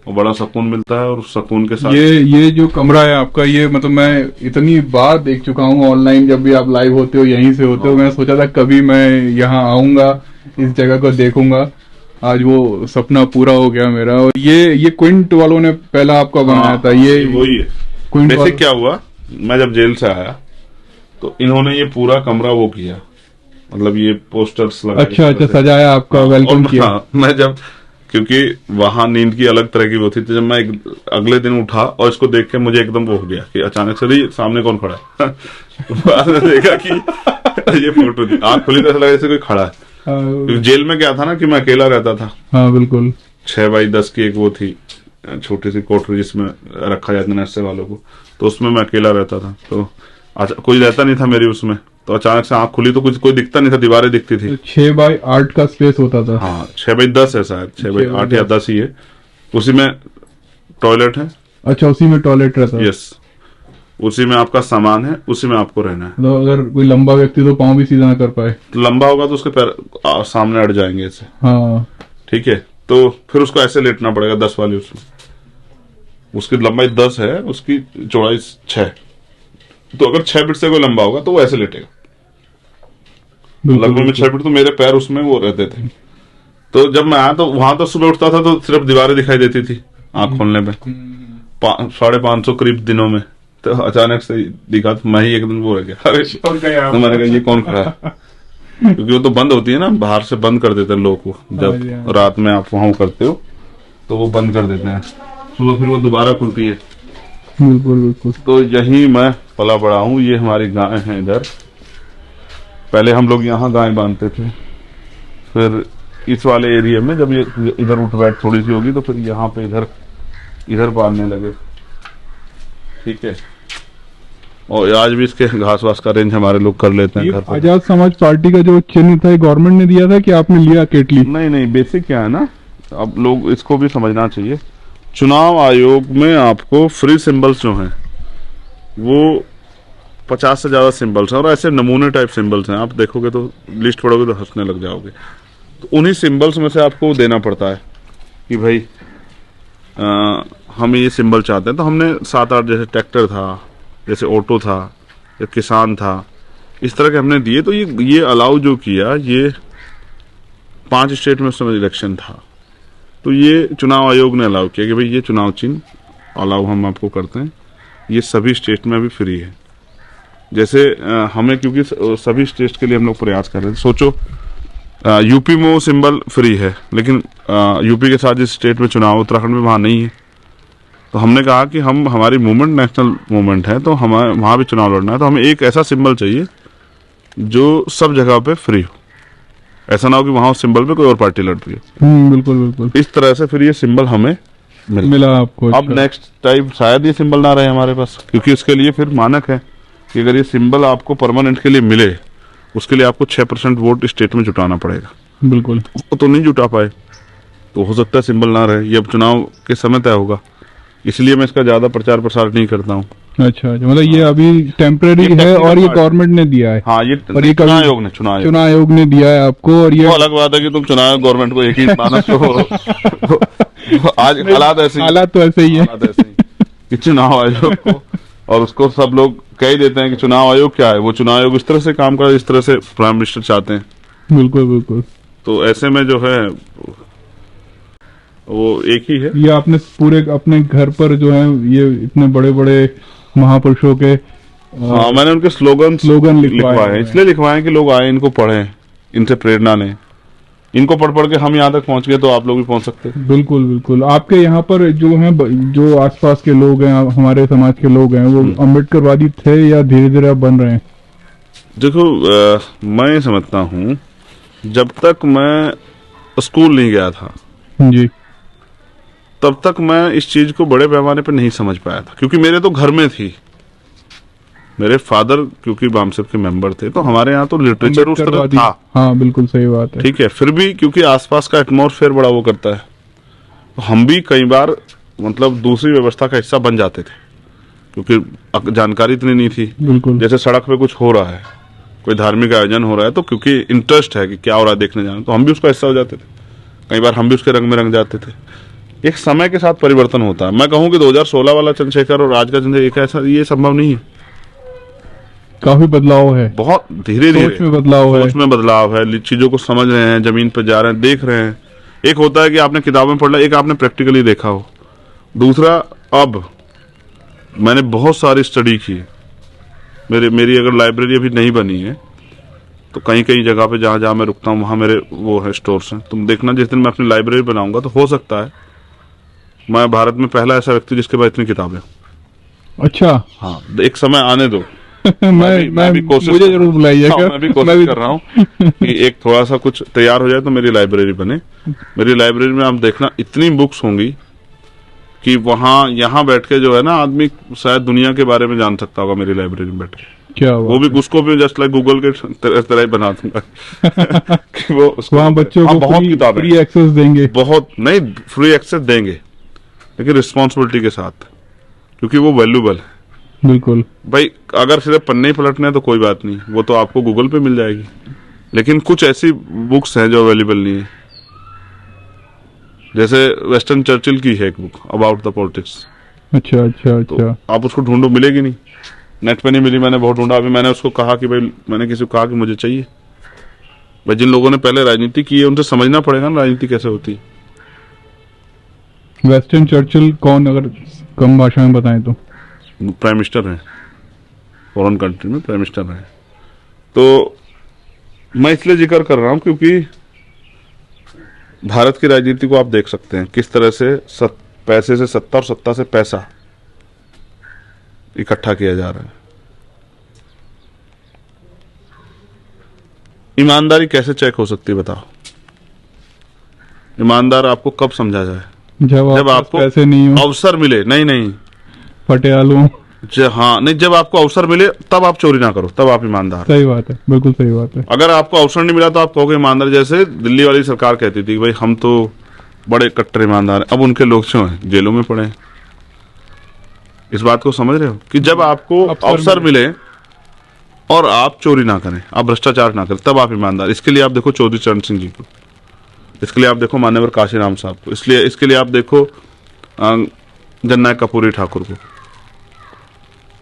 और बड़ा सुकून मिलता है। और सुकून के साथ ये जो कमरा है आपका, ये मतलब मैं इतनी बार देख चुका हूँ ऑनलाइन, जब भी आप लाइव होते हो यहीं से होते हो। मैं सोचा था कभी मैं यहाँ आऊंगा, इस जगह को देखूंगा। आज वो सपना पूरा हो गया मेरा। और ये क्विंट वालों ने पहला आपका बनाया था? ये वही है। क्विंट वैसे क्या हुआ, मैं जब जेल से आया तो इन्होंने ये पूरा कमरा वो किया, मतलब ये पोस्टर्स लगाए। अच्छा अच्छा, सजाया आपका, वेलकम किया। हाँ, मैं जब, क्योंकि वहां नींद की अलग तरह की वो थी, तो जब मैं अगले दिन उठा और इसको देख के मुझे एकदम वो हो गया कि अचानक से सामने कौन खड़ा है। बाद में देखा कि ये फोटो थी, आंख खुली तो ऐसा लगा जैसे कोई खड़ा है। जेल में क्या था ना कि मैं अकेला रहता था। हाँ बिल्कुल। 6x10 की एक वो थी छोटी सी कोठरी जिसमें रखा जाता नशे वालों को, तो उसमें मैं अकेला रहता था। तो कोई रहता नहीं था मेरी उसमें, तो अचानक से आंख खुली तो कुछ कोई दिखता नहीं था, दीवारें दिखती थी। 6x8 का स्पेस होता था। हाँ, 6x10 है शायद, 6x8 या 10 ही है। उसी में टॉयलेट है। अच्छा, उसी में टॉयलेट रहता है। यस, उसी में आपका सामान है, उसी में आपको रहना है। तो अगर कोई लंबा व्यक्ति तो पाँव भी सीधा ना कर पाए, तो लंबा होगा तो उसके पैर सामने अड़ जाएंगे ऐसे। हाँ ठीक है, तो फिर उसको ऐसे लेटना पड़ेगा 10 वाली उसमें। उसकी लंबाई 10 है, उसकी चौड़ाई 6। तो अगर 6 फीट से कोई लंबा होगा तो वो ऐसे लेटेगा। लगभग में 6 फीट, तो मेरे पैर उसमें वो रहते थे। तो जब मैं आया तो वहां तो सुबह उठता था तो सिर्फ दीवारें दिखाई देती थी आंख खोलने पे। 550 करीब दिनों में तो अचानक से दिखा, तो मैं ही एक दिन वो रह गया, अरे तो मैंने कहा ये कौन खड़ा है। क्योंकि वो तो बंद होती है ना, बाहर से बंद कर देते हैं लोग को, हाँ जी, जब हाँ। रात में आप वहां करते हो तो वो बंद कर देते हैं, सुबह फिर वो दोबारा खुलती है। बिल्कुल बिल्कुल। तो यही मैं पला बड़ा हूँ, ये हमारी गाय है इधर। पहले हम लोग यहाँ गाय बांधते थे, फिर इस वाले एरिया में जब ये इधर उठ बैठ थोड़ी सी होगी तो फिर यहाँ पे इधर बांधने लगे। ठीक है, और आज भी इसके घास वास का रेंज हमारे लोग कर लेते हैं ये घर पर। आजाद समाज पार्टी का जो चिन्ह था, गवर्नमेंट ने दिया था कि आपने लिया केटली? नहीं, बेसिक क्या है ना, अब लोग इसको भी समझना चाहिए। चुनाव आयोग में आपको फ्री सिंबल्स जो हैं वो 50 से ज्यादा सिंबल्स हैं, और ऐसे नमूने टाइप सिंबल्स हैं। आप देखोगे तो लिस्ट पढ़ोगे तो हंसने लग जाओगे। तो उन्हीं सिंबल्स में से आपको देना पड़ता है कि भाई हम ये सिंबल चाहते हैं। तो हमने 7-8, जैसे ट्रैक्टर था, जैसे ऑटो था, या किसान था, इस तरह के हमने दिए। तो ये अलाउ जो किया, ये 5 स्टेट में उस समय इलेक्शन था, तो ये चुनाव आयोग ने अलाउ किया कि भाई ये चुनाव चिन्ह अलाउ हम आपको करते हैं। ये सभी स्टेट में अभी फ्री है। जैसे हमें, क्योंकि सभी स्टेट के लिए हम लोग प्रयास कर रहे थे। सोचो यूपी में वो सिंबल फ्री है, लेकिन यूपी के साथ जिस स्टेट में चुनाव, उत्तराखंड में वहाँ नहीं है। तो हमने कहा कि हमारी मूवमेंट नेशनल मूवमेंट है, तो हमें वहाँ भी चुनाव लड़ना है, तो हमें एक ऐसा सिंबल चाहिए जो सब जगह पे फ्री हो। ऐसा ना हो कि वहाँ उस सिंबल पे कोई और पार्टी लड़ रही है। बिल्कुल बिल्कुल। इस तरह से फिर ये सिंबल हमें मिला आपको? अब नेक्स्ट टाइम शायद ये सिंबल ना रहे हमारे पास, क्योंकि उसके लिए फिर मानक है कि अगर ये सिंबल आपको परमानेंट के लिए मिले, उसके लिए आपको 6% वोट स्टेट में जुटाना पड़ेगा। बिल्कुल। वो तो नहीं जुटा पाए, तो हो सकता है सिंबल ना रहे। ये अब चुनाव के समय तय होगा, इसलिए मैं इसका ज्यादा प्रचार प्रसार नहीं करता हूँ। अच्छा, मतलब ये अभी टेम्परेरी ये है technical और ये part गवर्नमेंट ने दिया है? हाँ, ये और ये चुनाव कभी आयोग ने चुनाव आयोग ने दिया है आपको? और ये वो अलग बात है कि तुम चुनाव गवर्नमेंट को एक ही मानस को आज हालात ऐसे हालात तो ऐसे ही है। हालात ऐसे ही कि चुनाव आयोग को, और उसको सब लोग कह ही देते हैं कि चुनाव आयोग क्या है। वो चुनाव आयोग इस तरह से काम करे, इस तरह से प्राइम मिनिस्टर चाहते हैं। बिल्कुल बिल्कुल। तो ऐसे में जो है वो एक ही है। ये आपने पूरे अपने घर पर जो है ये इतने बड़े बड़े महापुरुषों के हाँ, मैंने उनके स्लोगन लिखवाए हैं, इसलिए लिखवाए कि लोग आए, इनको पढ़ें, इनसे प्रेरणा लें। इनको पढ़ पढ़ के हम यहाँ तक पहुंच गए, तो आप लोग भी पहुंच सकते हैं। बिल्कुल बिल्कुल। आपके यहाँ पर जो है, जो आसपास के लोग हैं, हमारे समाज के लोग हैं, वो अम्बेडकरवादी थे या धीरे धीरे अब बन रहे हैं? देखो मैं समझता हूँ, जब तक मैं स्कूल नहीं गया था जी, तब तक मैं इस चीज को बड़े पैमाने पर नहीं समझ पाया था, क्योंकि मेरे तो घर में थी। मेरे फादर क्योंकि बामसेप के मेंबर थे, तो हमारे यहाँ तो लिटरेचर उस तरह अम्बेडकरवादी। था। हाँ बिल्कुल सही बात है। ठीक है, फिर भी क्योंकि आसपास का एटमॉस्फेयर बड़ा वो करता है, तो हम भी कई बार मतलब दूसरी व्यवस्था का हिस्सा बन जाते थे, क्योंकि जानकारी इतनी नहीं थी। बिल्कुल। जैसे सड़क पे कुछ हो रहा है, कोई धार्मिक आयोजन हो रहा है, तो क्योंकि इंटरेस्ट है कि क्या हो रहा है देखने जाना, तो हम भी उसका हिस्सा हो जाते थे। कई बार हम भी उसके रंग में रंग जाते थे। एक समय के साथ परिवर्तन होता है। मैं कहूँ कि 2016 वाला चंद्रशेखर और आज का चंद्रशेखर ऐसा, ये संभव नहीं है। काफी बदलाव है, बहुत धीरे धीरे सोच में बदलाव है। सोच में बदलाव है, चीजों को समझ रहे हैं, जमीन पर जा रहे हैं, देख रहे हैं। एक होता है कि आपने किताबें पढ़ लिया, एक आपने प्रैक्टिकली देखा हो। दूसरा, अब मैंने बहुत सारी स्टडी की। मेरी अगर लाइब्रेरी अभी नहीं बनी है, तो कहीं कहीं जगह पे जहां जहां मैं रुकता हूँ, वहां मेरे वो है स्टोर्स हैं। तुम देखना, जिस दिन मैं अपनी लाइब्रेरी बनाऊंगा, तो हो सकता है मैं भारत में पहला ऐसा व्यक्ति जिसके पास इतनी किताबें। अच्छा। हाँ, एक समय आने दो। मैं भी कोशिश मुझे जरूर बुलाइएगा। हाँ, मैं भी कोशिश कर रहा हूँ कि एक थोड़ा सा कुछ तैयार हो जाए तो मेरी लाइब्रेरी बने। मेरी लाइब्रेरी में आप देखना इतनी बुक्स होंगी कि वहाँ यहाँ बैठ के जो है ना, आदमी शायद दुनिया के बारे में जान सकता होगा मेरी लाइब्रेरी में बैठ के। क्या वो भी उसको भी जस्ट लाइक गूगल के तरह ही बना दूंगा कि वो वहाँ बच्चों को बहुत किताबें, फ्री एक्सेस देंगे। बहुत नहीं, फ्री एक्सेस देंगे, लेकिन रिस्पॉन्सिबिलिटी के साथ, क्योंकि वो वैल्यूबल है। बिल्कुल भाई, अगर सिर्फ पन्ने ही पलटने हैं तो कोई बात नहीं, वो तो आपको गूगल पे मिल जाएगी। लेकिन कुछ ऐसी बुक्स हैं जो अवेलेबल नहीं है। जैसे वेस्टर्न चर्चिल की है एक बुक, अबाउट द पॉलिटिक्स। अच्छा अच्छा तो अच्छा। आप उसको ढूंढो, मिलेगी नहीं, नेट पे नहीं मिली। मैंने बहुत ढूंढा। अभी मैंने उसको कहा कि भाई, मैंने किसी को कहा कि मुझे चाहिए। भाई, जिन लोगों ने पहले राजनीति की है, उनसे समझना पड़ेगा ना राजनीति कैसे होती है। वेस्टर्न चर्चिल कौन, अगर कम भाषा में बताएं तो? प्राइम मिनिस्टर हैं, फॉरेन कंट्री में प्राइम मिनिस्टर हैं। तो मैं इसलिए जिक्र कर रहा हूं क्योंकि भारत की राजनीति को आप देख सकते हैं किस तरह से पैसे से सत्ता और सत्ता से पैसा इकट्ठा किया जा रहा है। ईमानदारी कैसे चेक हो सकती है बताओ? ईमानदार आपको कब समझा जाए? जब आपको पैसे नहीं हो, अवसर मिले। नहीं पटियालों। हाँ नहीं, जब आपको अवसर मिले तब आप चोरी ना करो, तब आप ईमानदार। सही बात है, बिल्कुल सही बात है। अगर आपको अवसर नहीं मिला तो आप कहोगे ईमानदार। जैसे दिल्ली वाली सरकार कहती थी भाई हम तो बड़े कट्टर ईमानदार हैं, अब उनके लोग क्यों हैं जेलों में पड़े हैं। इस बात को समझ रहे हो कि जब आपको अवसर मिले और आप चोरी ना करें, आप भ्रष्टाचार ना करें, तब आप ईमानदार। इसके लिए आप देखो चौधरी चरण सिंह जी को, इसके लिए आप देखो मान्यवर काशीराम साहब को, इसके लिए आप देखो जननायक कर्पूरी ठाकुर को।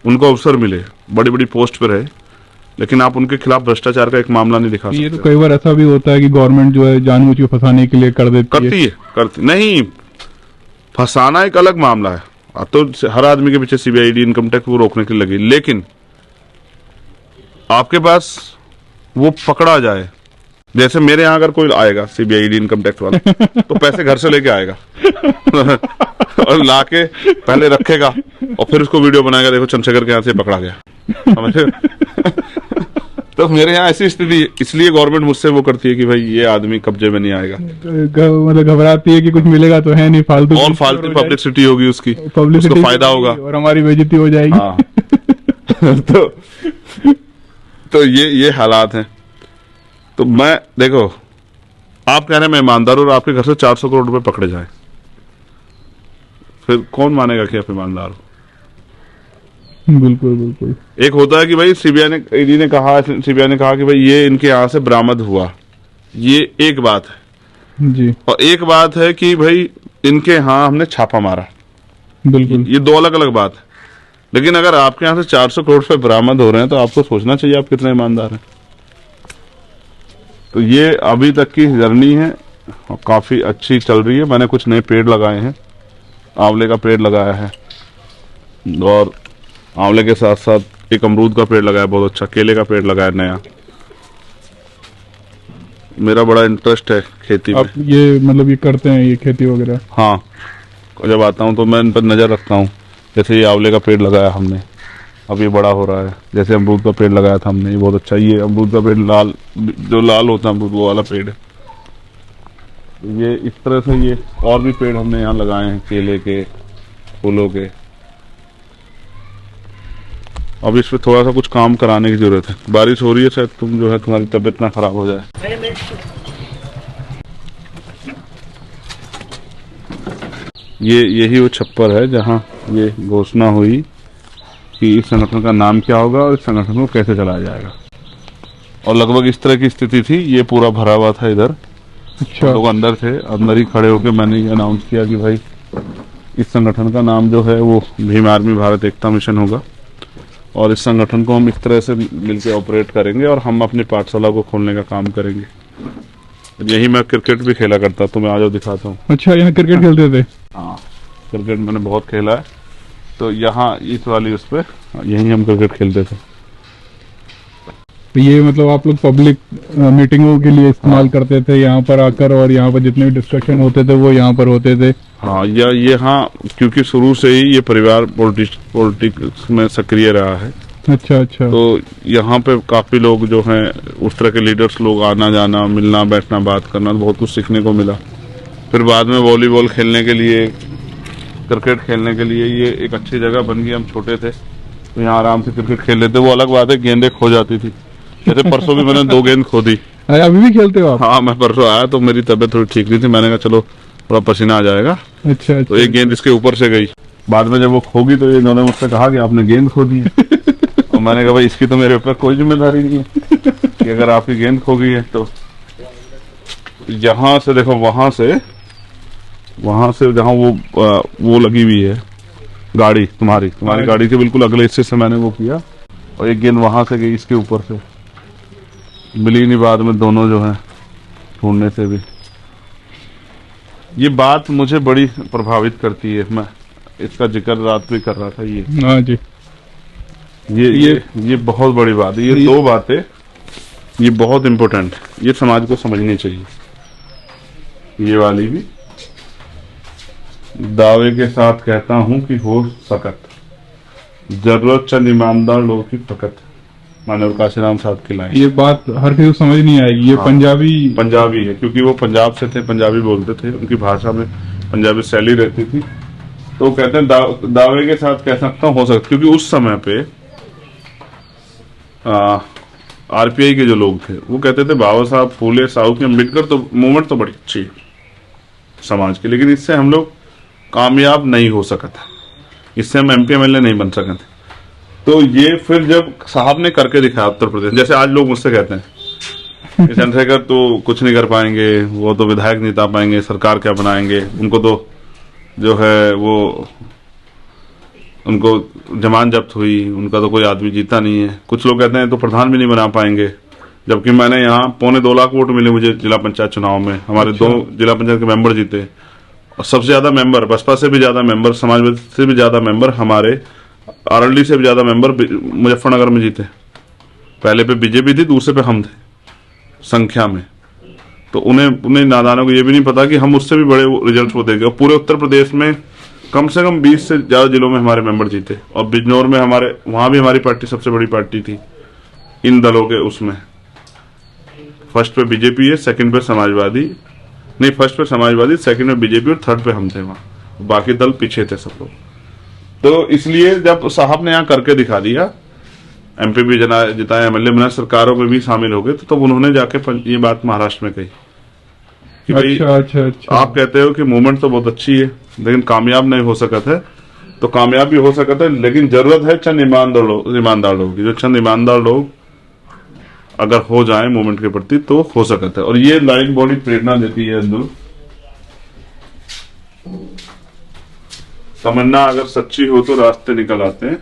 उनको अवसर मिले, बड़ी बड़ी पोस्ट पर है, लेकिन आप उनके खिलाफ भ्रष्टाचार का एक मामला नहीं दिखा सकते। ये तो कई बार ऐसा भी होता है कि गवर्नमेंट जो है जानबूझ के फंसाने के लिए कर देती है। करती नहीं, फंसाना एक अलग मामला है। तो हर आदमी के पीछे सीबीआईडी इनकम टैक्स वो रोकने के लिए लगी, लेकिन आपके पास वो पकड़ा जाए। जैसे मेरे यहाँ अगर कोई आएगा सीबीआईडी इनकम टैक्स वाला तो पैसे घर से लेके आएगा और लाके पहले रखेगा और फिर उसको वीडियो बनाएगा, देखो चंद्रशेखर के यहाँ से पकड़ा गया। समझे? तो मेरे यहाँ ऐसी स्थिति, इसलिए गवर्नमेंट मुझसे वो करती है कि भाई ये आदमी कब्जे में नहीं आएगा। मतलब घबराती है कि कुछ मिलेगा तो है नहीं, फालतू और फालतू पब्लिसिटी होगी, उसकी पब्लिसिटी फायदा होगा और हमारी बेइज्जती हो जाएगी। हाँ। तो ये हालात हैं। तो मैं देखो, आप कह रहे हैं मैं ईमानदार और आपके घर से 400 करोड़ रुपए पकड़े जाए, फिर कौन मानेगा कि आप ईमानदार हो? बिल्कुल बिल्कुल। एक होता है कि भाई सीबीआई ने कहा कि भाई ये इनके यहाँ से बरामद हुआ, ये एक बात है जी, और एक बात है कि भाई इनके यहाँ हमने छापा मारा। बिल्कुल, ये दो अलग अलग बात है। लेकिन अगर आपके यहाँ से 400 करोड़ रुपए बरामद हो रहे हैं तो आपको सोचना चाहिए आप कितने ईमानदार हैं। तो ये अभी तक की जर्नी है और काफी अच्छी चल रही है। मैंने कुछ नए पेड़ लगाए हैं, आंवले का पेड़ लगाया है और आंवले के साथ साथ एक अमरूद का पेड़ लगाया बहुत अच्छा, केले का पेड़ लगाया नया। मेरा बड़ा इंटरेस्ट है खेती में। आप ये मतलब ये करते हैं ये खेती वगैरह? हाँ, जब आता हूँ तो मैं इन पर नजर रखता हूँ। जैसे ये आंवले का पेड़ लगाया हमने, अब ये बड़ा हो रहा है। जैसे अमरूद का पेड़ लगाया था हमने, ये बहुत अच्छा। ये अमरूद का पेड़ लाल, जो लाल होता है अमरूद, वो वाला पेड़ है। ये इस तरह से ये और भी पेड़ हमने यहाँ लगाए हैं केले के, फूलों के। अब इस पे थोड़ा सा कुछ काम कराने की जरूरत है। बारिश हो रही है, शायद तुम जो है तुम्हारी तबीयत ना खराब हो जाए। यही वो छप्पर है जहाँ ये घोषणा हुई कि इस संगठन का नाम क्या होगा और इस संगठन को कैसे चलाया जाएगा। और लगभग इस तरह की स्थिति थी, ये पूरा भरा हुआ था इधर। अच्छा। लोग अंदर थे, अंदर ही खड़े होकर मैंने ये अनाउंस किया कि भाई इस संगठन का नाम जो है वो भीम आर्मी भारत एकता मिशन होगा और इस संगठन को हम इस तरह से मिलकर ऑपरेट करेंगे और हम अपनी पाठशाला को खोलने का काम करेंगे। यही मैं क्रिकेट भी खेला करता, तो मैं आज दिखाता हूँ। अच्छा, यहाँ क्रिकेट खेलते थे? हाँ, क्रिकेट मैंने बहुत खेला है। तो यहाँ इस वाली उस पे यही हम क्रिकेट खेलते थे। तो ये मतलब आप लोग पब्लिक मीटिंगों के लिए इस्तेमाल करते थे यहाँ पर आकर, और यहाँ पर जितने भी डिस्कशन होते थे वो यहाँ पर होते थे? हाँ, ये हाँ, क्योंकि शुरू से ही ये परिवार पॉलिटिक्स में सक्रिय रहा है। अच्छा अच्छा। तो यहाँ पे काफी लोग जो हैं उस तरह के लीडर्स लोग आना जाना, मिलना बैठना, बात करना, बहुत कुछ सीखने को मिला। फिर बाद में वॉलीबॉल खेलने के लिए, क्रिकेट खेलने के लिए ये एक अच्छी जगह बन गई। हम छोटे थे तो यहाँ आराम से क्रिकेट खेल लेते। वो अलग बात है, गेंदें खो जाती थी। जैसे परसों भी मैंने 2 गेंद खो दी। अभी भी खेलते हो आप? हाँ, मैं परसों आया तो मेरी तबीयत थोड़ी ठीक नहीं थी, मैंने कहा चलो थोड़ा पसीना आ जाएगा। अच्छा। तो एक गेंद इसके ऊपर से गई। बाद में जब वो खोगी तो इन्होंने मुझसे कहा कि आपने गेंद खो दी है। और मैंने कहा भाई इसकी तो मेरे ऊपर कोई जिम्मेदारी नहीं है कि अगर आपकी गेंद खो गई है। तो यहाँ से देखो, वहां से जहाँ वो लगी हुई है गाड़ी, तुम्हारी गाड़ी के बिल्कुल अगले हिस्से से मैंने वो किया और एक गेंद वहां से गई इसके ऊपर से, मिली नहीं बाद में दोनों जो है ढूंढने से भी। ये बात मुझे बड़ी प्रभावित करती है। मैं इसका जिक्र रात भी कर रहा था। ये हाँ जी, ये बहुत बड़ी बात है। ये 2 बातें ये बहुत इम्पोर्टेंट है, ये समाज को समझनी चाहिए। ये वाली भी, दावे के साथ कहता हूं कि हो सकत, जरूरत चंद ईमानदार लोगों की फकत, मानव काशीराम साहब की लाइन। ये बात हर किसी को समझ नहीं आएगी। ये हाँ। पंजाबी है, क्योंकि वो पंजाब से थे, पंजाबी बोलते थे, उनकी भाषा में पंजाबी शैली रहती थी। तो कहते हैं दावे के साथ कह सकता हूँ हो सकता, क्योंकि उस समय पे आरपीआई के जो लोग थे वो कहते थे बाबा साहब फूले साहू की अम्बेडकर तो मूवमेंट तो बड़ी अच्छी है समाज की, लेकिन इससे हम लोग कामयाब नहीं हो सका था, इससे हम एमपी एमएलए नहीं बन सके थे। तो ये फिर जब साहब ने करके दिखाया उत्तर प्रदेश, जैसे आज लोग मुझसे कहते हैं कि चंद्रशेखर तो कुछ नहीं कर पाएंगे, वो तो विधायक नहीं ता पाएंगे, सरकार क्या बनाएंगे, उनको तो जो है वो उनको जमान जब्त हुई, उनका तो कोई आदमी जीता नहीं है। कुछ लोग कहते हैं तो प्रधान भी नहीं बना पाएंगे, जबकि मैंने यहाँ 2.25 लाख वोट मिले मुझे जिला पंचायत चुनाव में, हमारे 2 जिला पंचायत के मेंबर जीते, और सबसे ज्यादा मेंबर बसपा से भी ज्यादा मेंबर, समाजवादी से भी ज्यादा मेंबर, हमारे आरएलडी से भी ज्यादा मेंबर मुजफ्फरनगर में जीते। पहले पे बीजेपी थी, दूसरे पे हम थे संख्या में। तो उन्हें नादानों को ये भी नहीं पता कि हम उससे भी बड़े रिजल्ट वो देंगे। और पूरे उत्तर प्रदेश में कम से कम 20 से ज्यादा जिलों में हमारे मेंबर जीते, और बिजनौर में हमारे, वहां भी हमारी पार्टी सबसे बड़ी पार्टी थी इन दलों के। उसमें फर्स्ट पे बीजेपी है, सेकंड पे समाजवादी, नहीं फर्स्ट पे समाजवादी, सेकंड में बीजेपी और थर्ड पे हम थे वहां, बाकी दल पीछे थे सब लोग। तो इसलिए जब साहब ने यहाँ करके दिखा दिया, एमपी भी जिताया, एमएलए बना, सरकारों में भी शामिल हो गए, तो तब उन्होंने जाके ये बात महाराष्ट्र में कही कि भाई अच्छा। आप कहते हो कि मूवमेंट तो बहुत अच्छी है लेकिन कामयाब नहीं हो सका था, तो कामयाब भी हो सका था, लेकिन जरूरत है चंद ईमानदार लोगों की। जो चंद ईमानदार लोग अगर हो जाए मूवमेंट के प्रति तो हो सकता है। और ये लाइन बड़ी प्रेरणा देती है अंदर। तमन्ना अगर सच्ची हो तो रास्ते निकल आते हैं,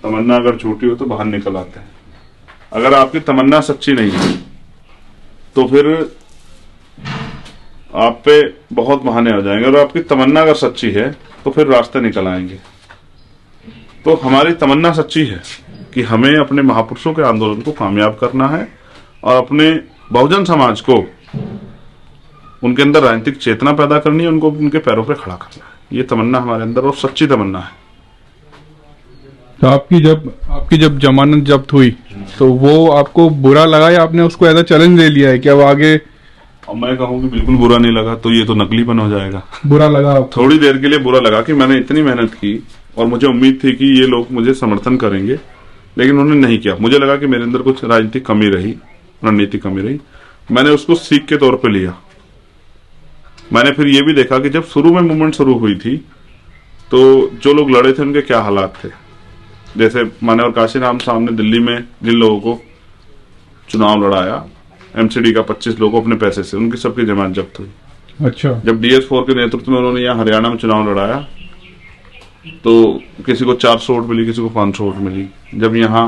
तमन्ना अगर झूठी हो तो बाहर निकल आते हैं। अगर आपकी तमन्ना सच्ची नहीं है तो फिर आप पे बहुत बहाने आ जाएंगे, और आपकी तमन्ना अगर सच्ची है तो फिर रास्ते निकल आएंगे। तो हमारी तमन्ना सच्ची है कि हमें अपने महापुरुषों के आंदोलन को कामयाब करना है और अपने बहुजन समाज को, उनके अंदर राजनीतिक चेतना पैदा करनी है, उनको उनके पैरों पे खड़ा करना है। ये तमन्ना हमारे अंदर और सच्ची तमन्ना है। तो आपकी जब जमानत जब्त हुई तो वो आपको बुरा लगा या आपने उसको एज अ चैलेंज ले लिया है कि अब आगे? अब मैं कहूँ कि बिल्कुल बुरा नहीं लगा तो ये तो नकलीपन हो जाएगा। बुरा लगा? थोड़ी देर के लिए बुरा लगा कि मैंने इतनी मेहनत की और मुझे उम्मीद थी कि ये लोग मुझे समर्थन करेंगे, लेकिन उन्होंने नहीं किया। मुझे लगा कि मेरे अंदर कुछ राजनीतिक कमी रही, रणनीतिक कमी रही। मैंने उसको सीख के तौर पे लिया। मैंने फिर ये भी देखा कि जब शुरू में मूवमेंट शुरू हुई थी तो जो लोग लड़े थे उनके क्या हालात थे। जैसे मानव काशीराम साहब ने दिल्ली में जिन लोगों को चुनाव लड़ाया, एमसीडी का 25 लोगों अपने पैसे से, उनकी सबकी जमानत जब्त हुई। अच्छा। जब DS4 के नेतृत्व में उन्होंने यहाँ हरियाणा में चुनाव लड़ाया तो किसी को 400 वोट मिली, किसी को 500 वोट मिली। जब यहाँ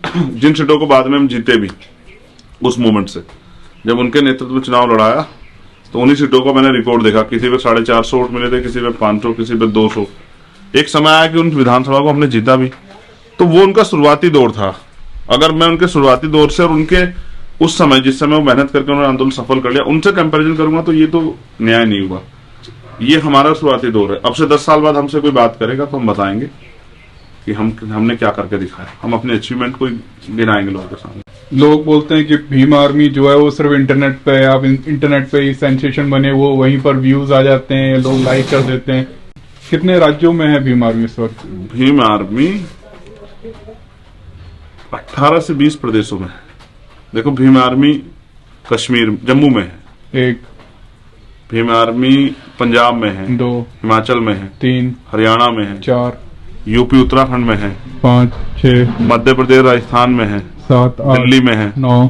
जिन सीटों को बाद में हम जीते भी उस मूवमेंट से, जब उनके नेतृत्व में चुनाव लड़ाया तो उन्हीं सीटों को मैंने रिकॉर्ड देखा, किसी पे 450 वोट मिले थे, किसी पे 500, किसी पे 200। एक समय आया कि उन विधानसभा को हमने जीता भी। तो वो उनका शुरुआती दौर था। अगर मैं उनके शुरुआती दौर से और उनके उस समय जिस समय वो मेहनत करके उन्होंने आंदोलन सफल कर लिया, उनसे कंपैरिजन करूंगा तो ये तो न्याय नहीं हुआ। ये हमारा शुरुआती दौर है। अब से 10 साल बाद हमसे कोई बात करेगा तो हम बताएंगे कि हमने क्या करके दिखाया। हम अपने अचीवमेंट को गिनाएंगे लोगों के सामने। लोग बोलते हैं कि भीम आर्मी जो है वो सिर्फ इंटरनेट पे, आप इंटरनेट पे ही सेंसेशन बने, वो वहीं पर व्यूज आ जाते हैं, लोग लाइक कर देते हैं। कितने राज्यों में है भीम आर्मी इस वक्त? भीम आर्मी 18 से 20 प्रदेशों में है। देखो, भीम आर्मी कश्मीर जम्मू में है, 1 भीम आर्मी पंजाब में है, 2 हिमाचल में है, 3 हरियाणा में है, 4 यूपी उत्तराखंड में है, 5 6 मध्य प्रदेश राजस्थान में है, 7 8 दिल्ली में है, 9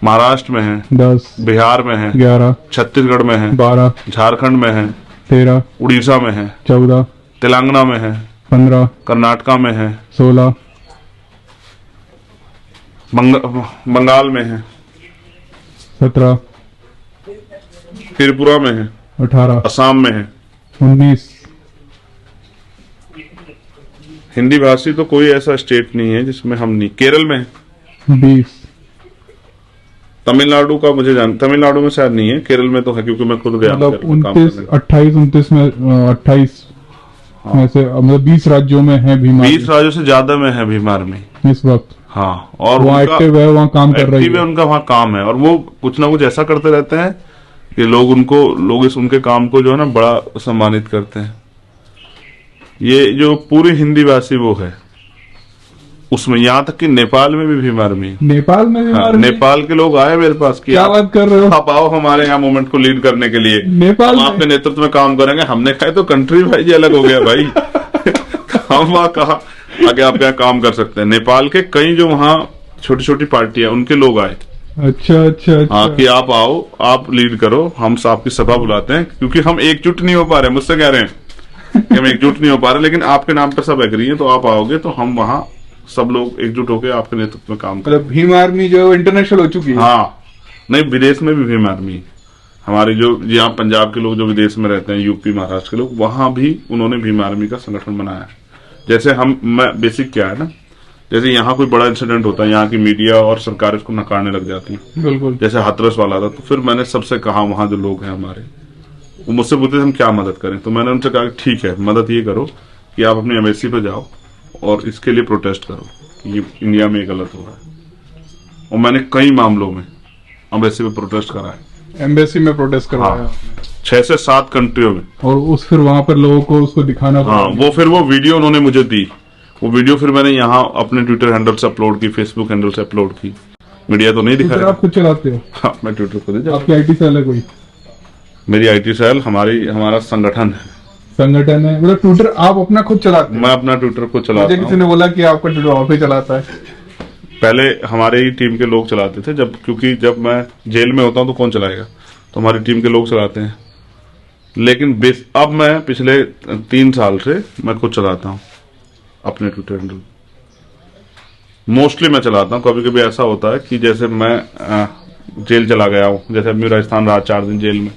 महाराष्ट्र में है, 10 बिहार में है, 11 छत्तीसगढ़ में है, 12 झारखंड में है, 13 उड़ीसा में है, 14 तेलंगाना में है, 15 कर्नाटका में है, 16 बंगाल में है, 17 त्रिपुरा में है, 18 असम में है। 19 हिंदी भाषी तो कोई ऐसा स्टेट नहीं है जिसमें हम नहीं। केरल में है, 20 तमिलनाडु का मुझे तमिलनाडु में शायद नहीं है, केरल में तो है क्योंकि मैं खुद गया मतलब केरल में काम 29 करने। 28 29 में 28 में से मतलब 20 राज्यों में है भीम 20 राज्यों से ज्यादा में है भीम आर्मी इस वक्त। हाँ, और वहाँ उनका एक्टिव है, वहाँ काम कर रही एक्टिव है, है। उनका वहाँ काम है और वो कुछ ना कुछ ऐसा करते रहते हैं कि लोग इस उनके काम को जो है ना बड़ा सम्मानित करते हैं। ये जो पूरी हिंदी भाषी वो है उसमें, यहाँ तक कि नेपाल में भी भीम आर्मी है। नेपाल में भी हाँ, आर्मी? नेपाल के लोग आए मेरे पास कि क्या बात कर रहे हो? आप आओ हमारे यहाँ मूवमेंट को लीड करने के लिए, नेपाल हम में? आपके नेतृत्व में काम करेंगे। हमने कहा तो कंट्री भाई जी अलग हो गया भाई हम वहाँ कहा आगे आप यहाँ काम कर सकते हैं। नेपाल के कई जो वहाँ छोटी छोटी पार्टियां उनके लोग आए। अच्छा अच्छा हाँ, अच्छा। कि आप आओ, आप लीड करो, हम आपकी सभा बुलाते हैं क्योंकि हम एकजुट नहीं हो पा रहे। मुझसे कह रहे हैं कि हम एकजुट नहीं हो पा रहे, लेकिन आपके नाम पर सब एग्री है, तो आप आओगे तो हम वहाँ सब लोग एकजुट होकर आपके नेतृत्व में काम करें। मतलब भीम आर्मी जो है इंटरनेशनल हो चुकी है। हाँ, नहीं विदेश में भी भीम आर्मी है। हमारे जो यहाँ पंजाब के लोग जो विदेश में रहते हैं, यूपी महाराष्ट्र के लोग, वहां भी उन्होंने भीम आर्मी का संगठन बनाया है। जैसे मैं बेसिक क्या है ना, जैसे यहाँ कोई बड़ा इंसिडेंट होता है, यहाँ की मीडिया और सरकार इसको नकारने लग जाती है। बिल्कुल। जैसे हाथरस वाला था, तो फिर मैंने सबसे कहा, वहां जो लोग हैं हमारे, वो मुझसे पूछते हम क्या मदद करें, तो मैंने उनसे कहा ठीक है, मदद ये करो कि आप अपनी एम्बेसी पे जाओ और इसके लिए प्रोटेस्ट करो कि ये इंडिया में गलत हो रहा है। और मैंने कई मामलों में एम्बेसी पे प्रोटेस्ट करा है। एम्बेसी में प्रोटेस्ट करवाया हाँ, आपने। 6 से 7 कंट्रियों में। और फिर वहां पर लोगों को उसको दिखाना हाँ, वो वीडियो उन्होंने मुझे दी। वो वीडियो फिर मैंने यहाँ अपने ट्विटर हैंडल से अपलोड की, फेसबुक हैंडल से अपलोड की। मीडिया तो नहीं दिखा। आप खुद चलाते हो? हाँ, मैं ट्विटर खुद ही। आपकी आईटी सेल है कोई? मेरी आईटी सेल हमारा संगठन है। संगठन है, मतलब ट्विटर आप अपना खुद चलाते हैं? मैं अपना ट्विटर खुद चलाता मुझे किसी हूँ। ने बोला कि आपका ट्विटर और भी चलाता है। पहले हमारे ही टीम के लोग चलाते थे, क्योंकि जब मैं जेल में होता हूँ तो कौन चलाएगा, तो हमारी टीम के लोग चलाते हैं। लेकिन अब मैं पिछले 3 साल से मैं खुद चलाता हूँ अपने ट्विटर हैंडल। मोस्टली मैं चलाता हूँ। कभी कभी ऐसा होता है कि जैसे मैं जेल चला गया हूँ, जैसे अभी राजस्थान रहा 4 दिन जेल में,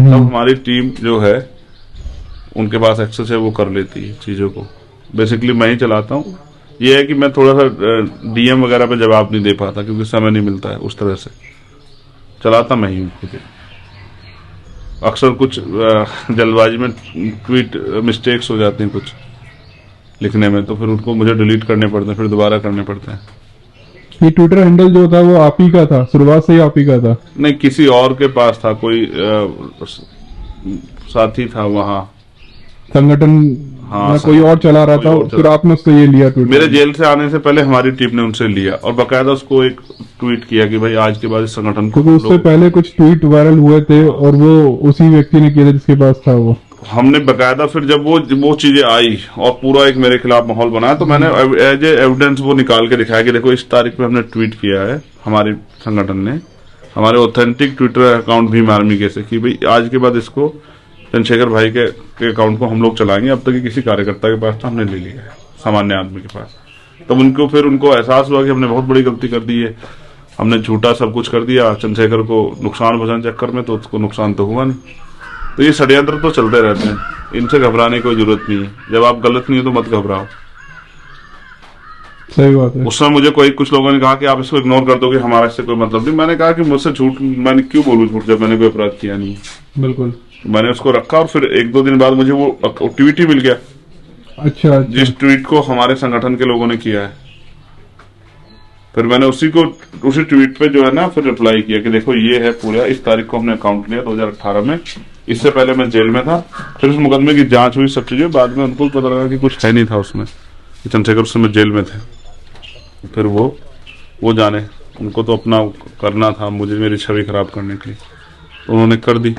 तब हमारी टीम जो है उनके पास एक्सेस है, वो कर लेती है चीजों को। बेसिकली मैं ही चलाता हूँ। ये है कि मैं थोड़ा सा डीएम वगैरह पे जवाब नहीं दे पाता क्योंकि समय नहीं मिलता है, उस तरह से चलाता मैं ही हूँ। अक्सर कुछ जल्दबाजी में ट्वीट मिस्टेक्स हो जाते हैं कुछ लिखने में, तो फिर उनको मुझे डिलीट करने पड़ते हैं, फिर दोबारा करने पड़ते हैं। ये ट्विटर हैंडल जो था वो आप ही का था? शुरुआत से ही आप ही का था? नहीं, किसी और के पास था, कोई साथी था वहाँ संगठन। हाँ, कोई और चला रहा कोई था, और फिर आपने उससे ये लिया ट्विटर? मेरे जेल से आने से पहले हमारी टीम ने उनसे लिया और बकायदा उसको एक ट्वीट किया कि भाई आज के बाद इस संगठन को, क्योंकि उससे पहले कुछ ट्वीट वायरल हुए थे और वो उसी व्यक्ति ने किया था जिसके पास था वो। हमने बकायदा फिर जब वो चीजें आई और पूरा एक मेरे खिलाफ माहौल बनाया, तो मैंने एज ए एविडेंस वो निकाल के दिखाया कि देखो इस तारीख पे हमने ट्वीट किया है, हमारे संगठन ने, हमारे authentic Twitter account Bhim army के से, कि भाई आज के बाद इसको चंद्रशेखर भाई के अकाउंट को हम लोग चलाएंगे। अब तक किसी कार्यकर्ता के पास था, हमने ले लिया है, सामान्य आदमी के पास। तब उनको एहसास हुआ कि हमने बहुत बड़ी गलती कर दी है, हमने झूठा सब कुछ कर दिया चंद्रशेखर को नुकसान पहुंचाने चक्कर में, तो उसको नुकसान तो हुआ नहीं। तो ये षड्यंत्र तो चलते रहते हैं, इनसे घबराने की कोई जरूरत नहीं है। जब आप गलत नहीं हो तो मत घबराओ। सही बात है। उस समय मुझे कुछ लोगों ने कहा कि आप इसको इग्नोर कर दो कि हमारा इससे कोई मतलब नहीं। मैंने कहा कि मुझसे झूठ, मैंने क्यों बोलूं झूठ जब मैंने कोई अपराध किया नहीं है। बिल्कुल। मैंने उसको रखा और फिर 1-2 दिन बाद मुझे वो ट्वीट ही मिल गया। अच्छा। जिस ट्वीट को हमारे संगठन के लोगों ने किया है, फिर मैंने उसी ट्वीट पे जो है ना फिर रिप्लाई किया कि देखो ये है पूरा, इस तारीख को हमने अकाउंट लिया 2018 में, इससे पहले मैं जेल में था। फिर उस मुकदमे की जांच हुई, सब चीजें, बाद में उनको पता लगा कि कुछ है नहीं था उसमें, चंद्रशेखर उस समय जेल में थे। फिर वो जाने, उनको तो अपना करना था, मुझे मेरी छवि खराब करने के लिए, तो उन्होंने कर दी।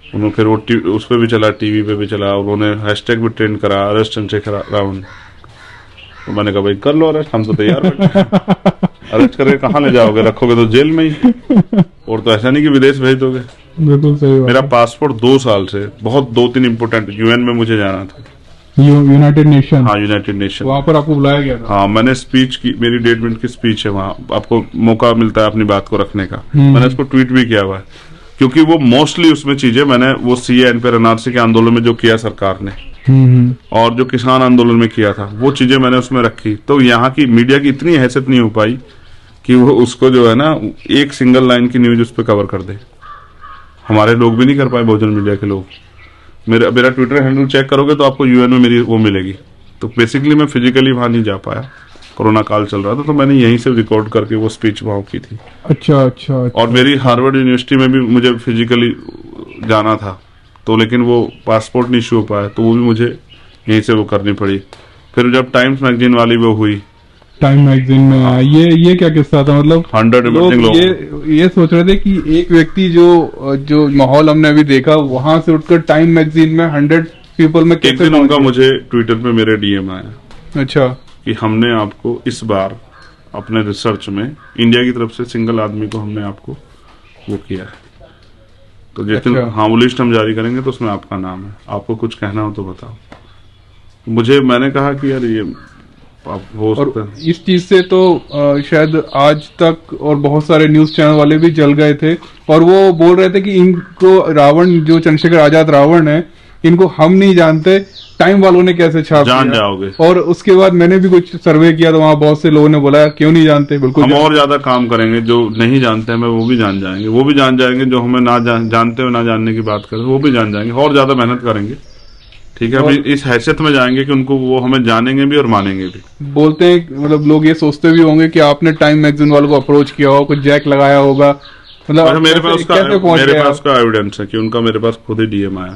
उन्होंने फिर वो उस पर भी चला, टीवी पे भी चला, उन्होंने हैशटैग भी ट्रेंड करा, अरेस्ट चंद्रशेखर रावण। तो मैंने कहा भाई कर लो अरेस्ट, हम तो तैयार बैठे। अरेस्ट करके कहाँ ले जाओगे, रखोगे तो जेल में ही, और तो ऐसा नहीं कि विदेश भेज दोगे। बिल्कुल सही बात। मेरा पासपोर्ट 2 साल से बहुत 2-3 इम्पोर्टेंट, यूएन में मुझे जाना था, यूनाइटेड नेशन। हाँ, यूनाइटेड नेशन, वहाँ पर आपको बुलाया गया था? हाँ, मैंने स्पीच की, मेरी 1.5 मिनट की स्पीच है वहाँ, आपको मौका मिलता है अपनी बात को रखने का। मैंने उसको ट्वीट भी किया हुआ है, क्योंकि वो मोस्टली उसमें चीजें मैंने वो सीएए पर एनआरसी के आंदोलन में जो किया सरकार ने, और जो किसान आंदोलन में किया था, वो चीजें मैंने उसमें रखी। तो यहाँ की मीडिया की इतनी हैसियत नहीं हो पाई कि वो उसको जो है ना एक सिंगल लाइन की न्यूज उस पर कवर कर दे। हमारे लोग भी नहीं कर पाए, बहुजन मीडिया के लोग। मेरा ट्विटर हैंडल चेक करोगे तो आपको यूएन में मेरी वो मिलेगी। तो बेसिकली मैं फिजिकली वहां नहीं जा पाया, कोरोना काल चल रहा था, तो मैंने यहीं से रिकॉर्ड करके वो स्पीच वहां की थी। अच्छा अच्छा, अच्छा। और मेरी हार्वर्ड यूनिवर्सिटी में भी मुझे फिजिकली जाना था, तो लेकिन वो पासपोर्ट नहीं इशू हो पाया, तो वो भी मुझे यहीं से वो करनी पड़ी। फिर जब टाइम्स मैगजीन वाली वो हुई, टाइम मैगजीन में आया, ये क्या किस्सा था? मतलब 100 इमर्जिंग लोग ये सोच रहे थे कि एक व्यक्ति जो माहौल हमने अभी देखा, वहां से उठकर टाइम मैगजीन में 100 पीपल में एक कैसे दिन उनका पहुंचे? मुझे ट्विटर पे मेरे डीएम आया अच्छा, कि हमने आपको इस बार अपने रिसर्च में इंडिया की तरफ से सिंगल आदमी को हमने आपको वो किया है, तो जिस दिन अच्छा। हाँ वो लिस्ट हम जारी करेंगे तो उसमें आपका नाम है, आपको कुछ कहना हो तो बताओ। मैंने कहा कि यार ये आप हो और सकता है। इस चीज से तो शायद आज तक और बहुत सारे न्यूज चैनल वाले भी जल गए थे, और वो बोल रहे थे कि इनको रावण, जो चंद्रशेखर आजाद रावण है, इनको हम नहीं जानते, टाइम वालों ने कैसे छाप जान दिया। जाओगे। और उसके बाद मैंने भी कुछ सर्वे किया, तो वहाँ बहुत से लोगों ने बोला क्यों नहीं जानते, बिल्कुल हम और ज्यादा काम करेंगे, जो नहीं जानते हमें वो भी जान जाएंगे, वो भी जान जाएंगे, जो हमें ना जानते हो ना जानने की बात करें वो भी जान जाएंगे, और ज्यादा मेहनत करेंगे। ठीक है, अभी इस हैसियत में जाएंगे कि उनको वो हमें जानेंगे भी और मानेंगे भी। बोलते हैं, मतलब लोग ये सोचते भी होंगे कि आपने टाइम मैगजीन वालों को अप्रोच किया होगा, कुछ जैक लगाया होगा, मतलब अच्छा, मेरे पास कैसे उसका एविडेंस है कि उनका मेरे पास खुद ही डीएम आया।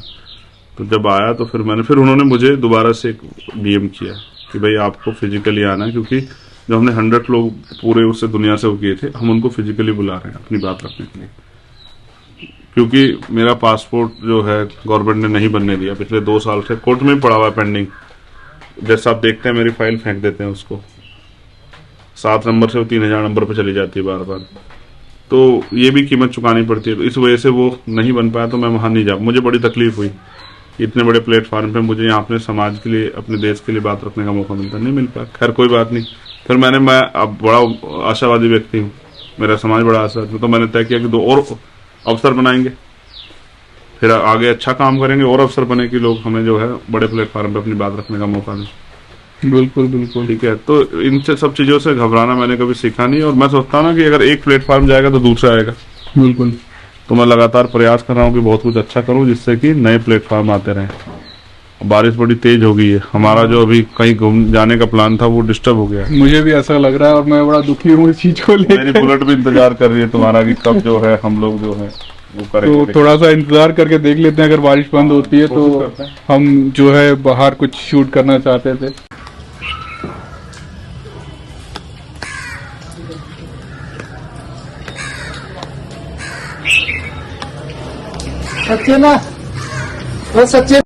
तो जब आया तो फिर उन्होंने मुझे दोबारा से डीएम किया कि भाई आपको फिजिकली आना है, क्योंकि जो हमने 100 लोग पूरे उससे दुनिया से वो किए थे, हम उनको फिजिकली बुला रहे हैं अपनी बात रखने के लिए, क्योंकि मेरा पासपोर्ट जो है गवर्नमेंट ने नहीं बनने दिया। पिछले 2 साल से कोर्ट में पड़ा हुआ है पेंडिंग। जैसा आप देखते हैं मेरी फाइल फेंक देते हैं उसको, 7 नंबर से वो 3000 नंबर पर चली जाती है बार बार, तो ये भी कीमत चुकानी पड़ती है। तो इस वजह से वो नहीं बन पाया, तो मैं वहां नहीं जा, मुझे बड़ी तकलीफ हुई। इतने बड़े प्लेटफॉर्म पे मुझे यहाँ अपने समाज के लिए, अपने देश के लिए बात रखने का मौका मिलता, नहीं मिल पाया। खैर कोई बात नहीं। फिर मैं अब बड़ा आशावादी व्यक्ति हूँ, मेरा समाज बड़ा आशावादी, तो मैंने तय किया कि 2 और अवसर बनाएंगे, फिर आगे अच्छा काम करेंगे, और अवसर बने कि लोग हमें जो है बड़े प्लेटफॉर्म पे अपनी बात रखने का मौका दें। बिल्कुल बिल्कुल, ठीक है, तो इन सब चीजों से घबराना मैंने कभी सीखा नहीं, और मैं सोचता हूँ ना कि अगर एक प्लेटफॉर्म जाएगा तो दूसरा आएगा। बिल्कुल। तो मैं लगातार प्रयास कर रहा हूँ कि बहुत कुछ अच्छा करूँ, जिससे कि नए प्लेटफॉर्म आते रहें। बारिश बड़ी तेज हो गई है, हमारा जो अभी कहीं घूम जाने का प्लान था वो डिस्टर्ब हो गया है। मुझे भी ऐसा लग रहा है, और मैं बड़ा दुखी हूँ इस चीज को मेरी लेकर। बुलेट भी इंतजार कर रही है तुम्हारा कि कब जो है हम लोग जो है वो करेंगे। तो थोड़ा सा इंतजार करके देख लेते हैं, अगर बारिश बंद होती है तो हम जो है बाहर कुछ शूट करना चाहते थे। सच्चे ना, वो सच्चे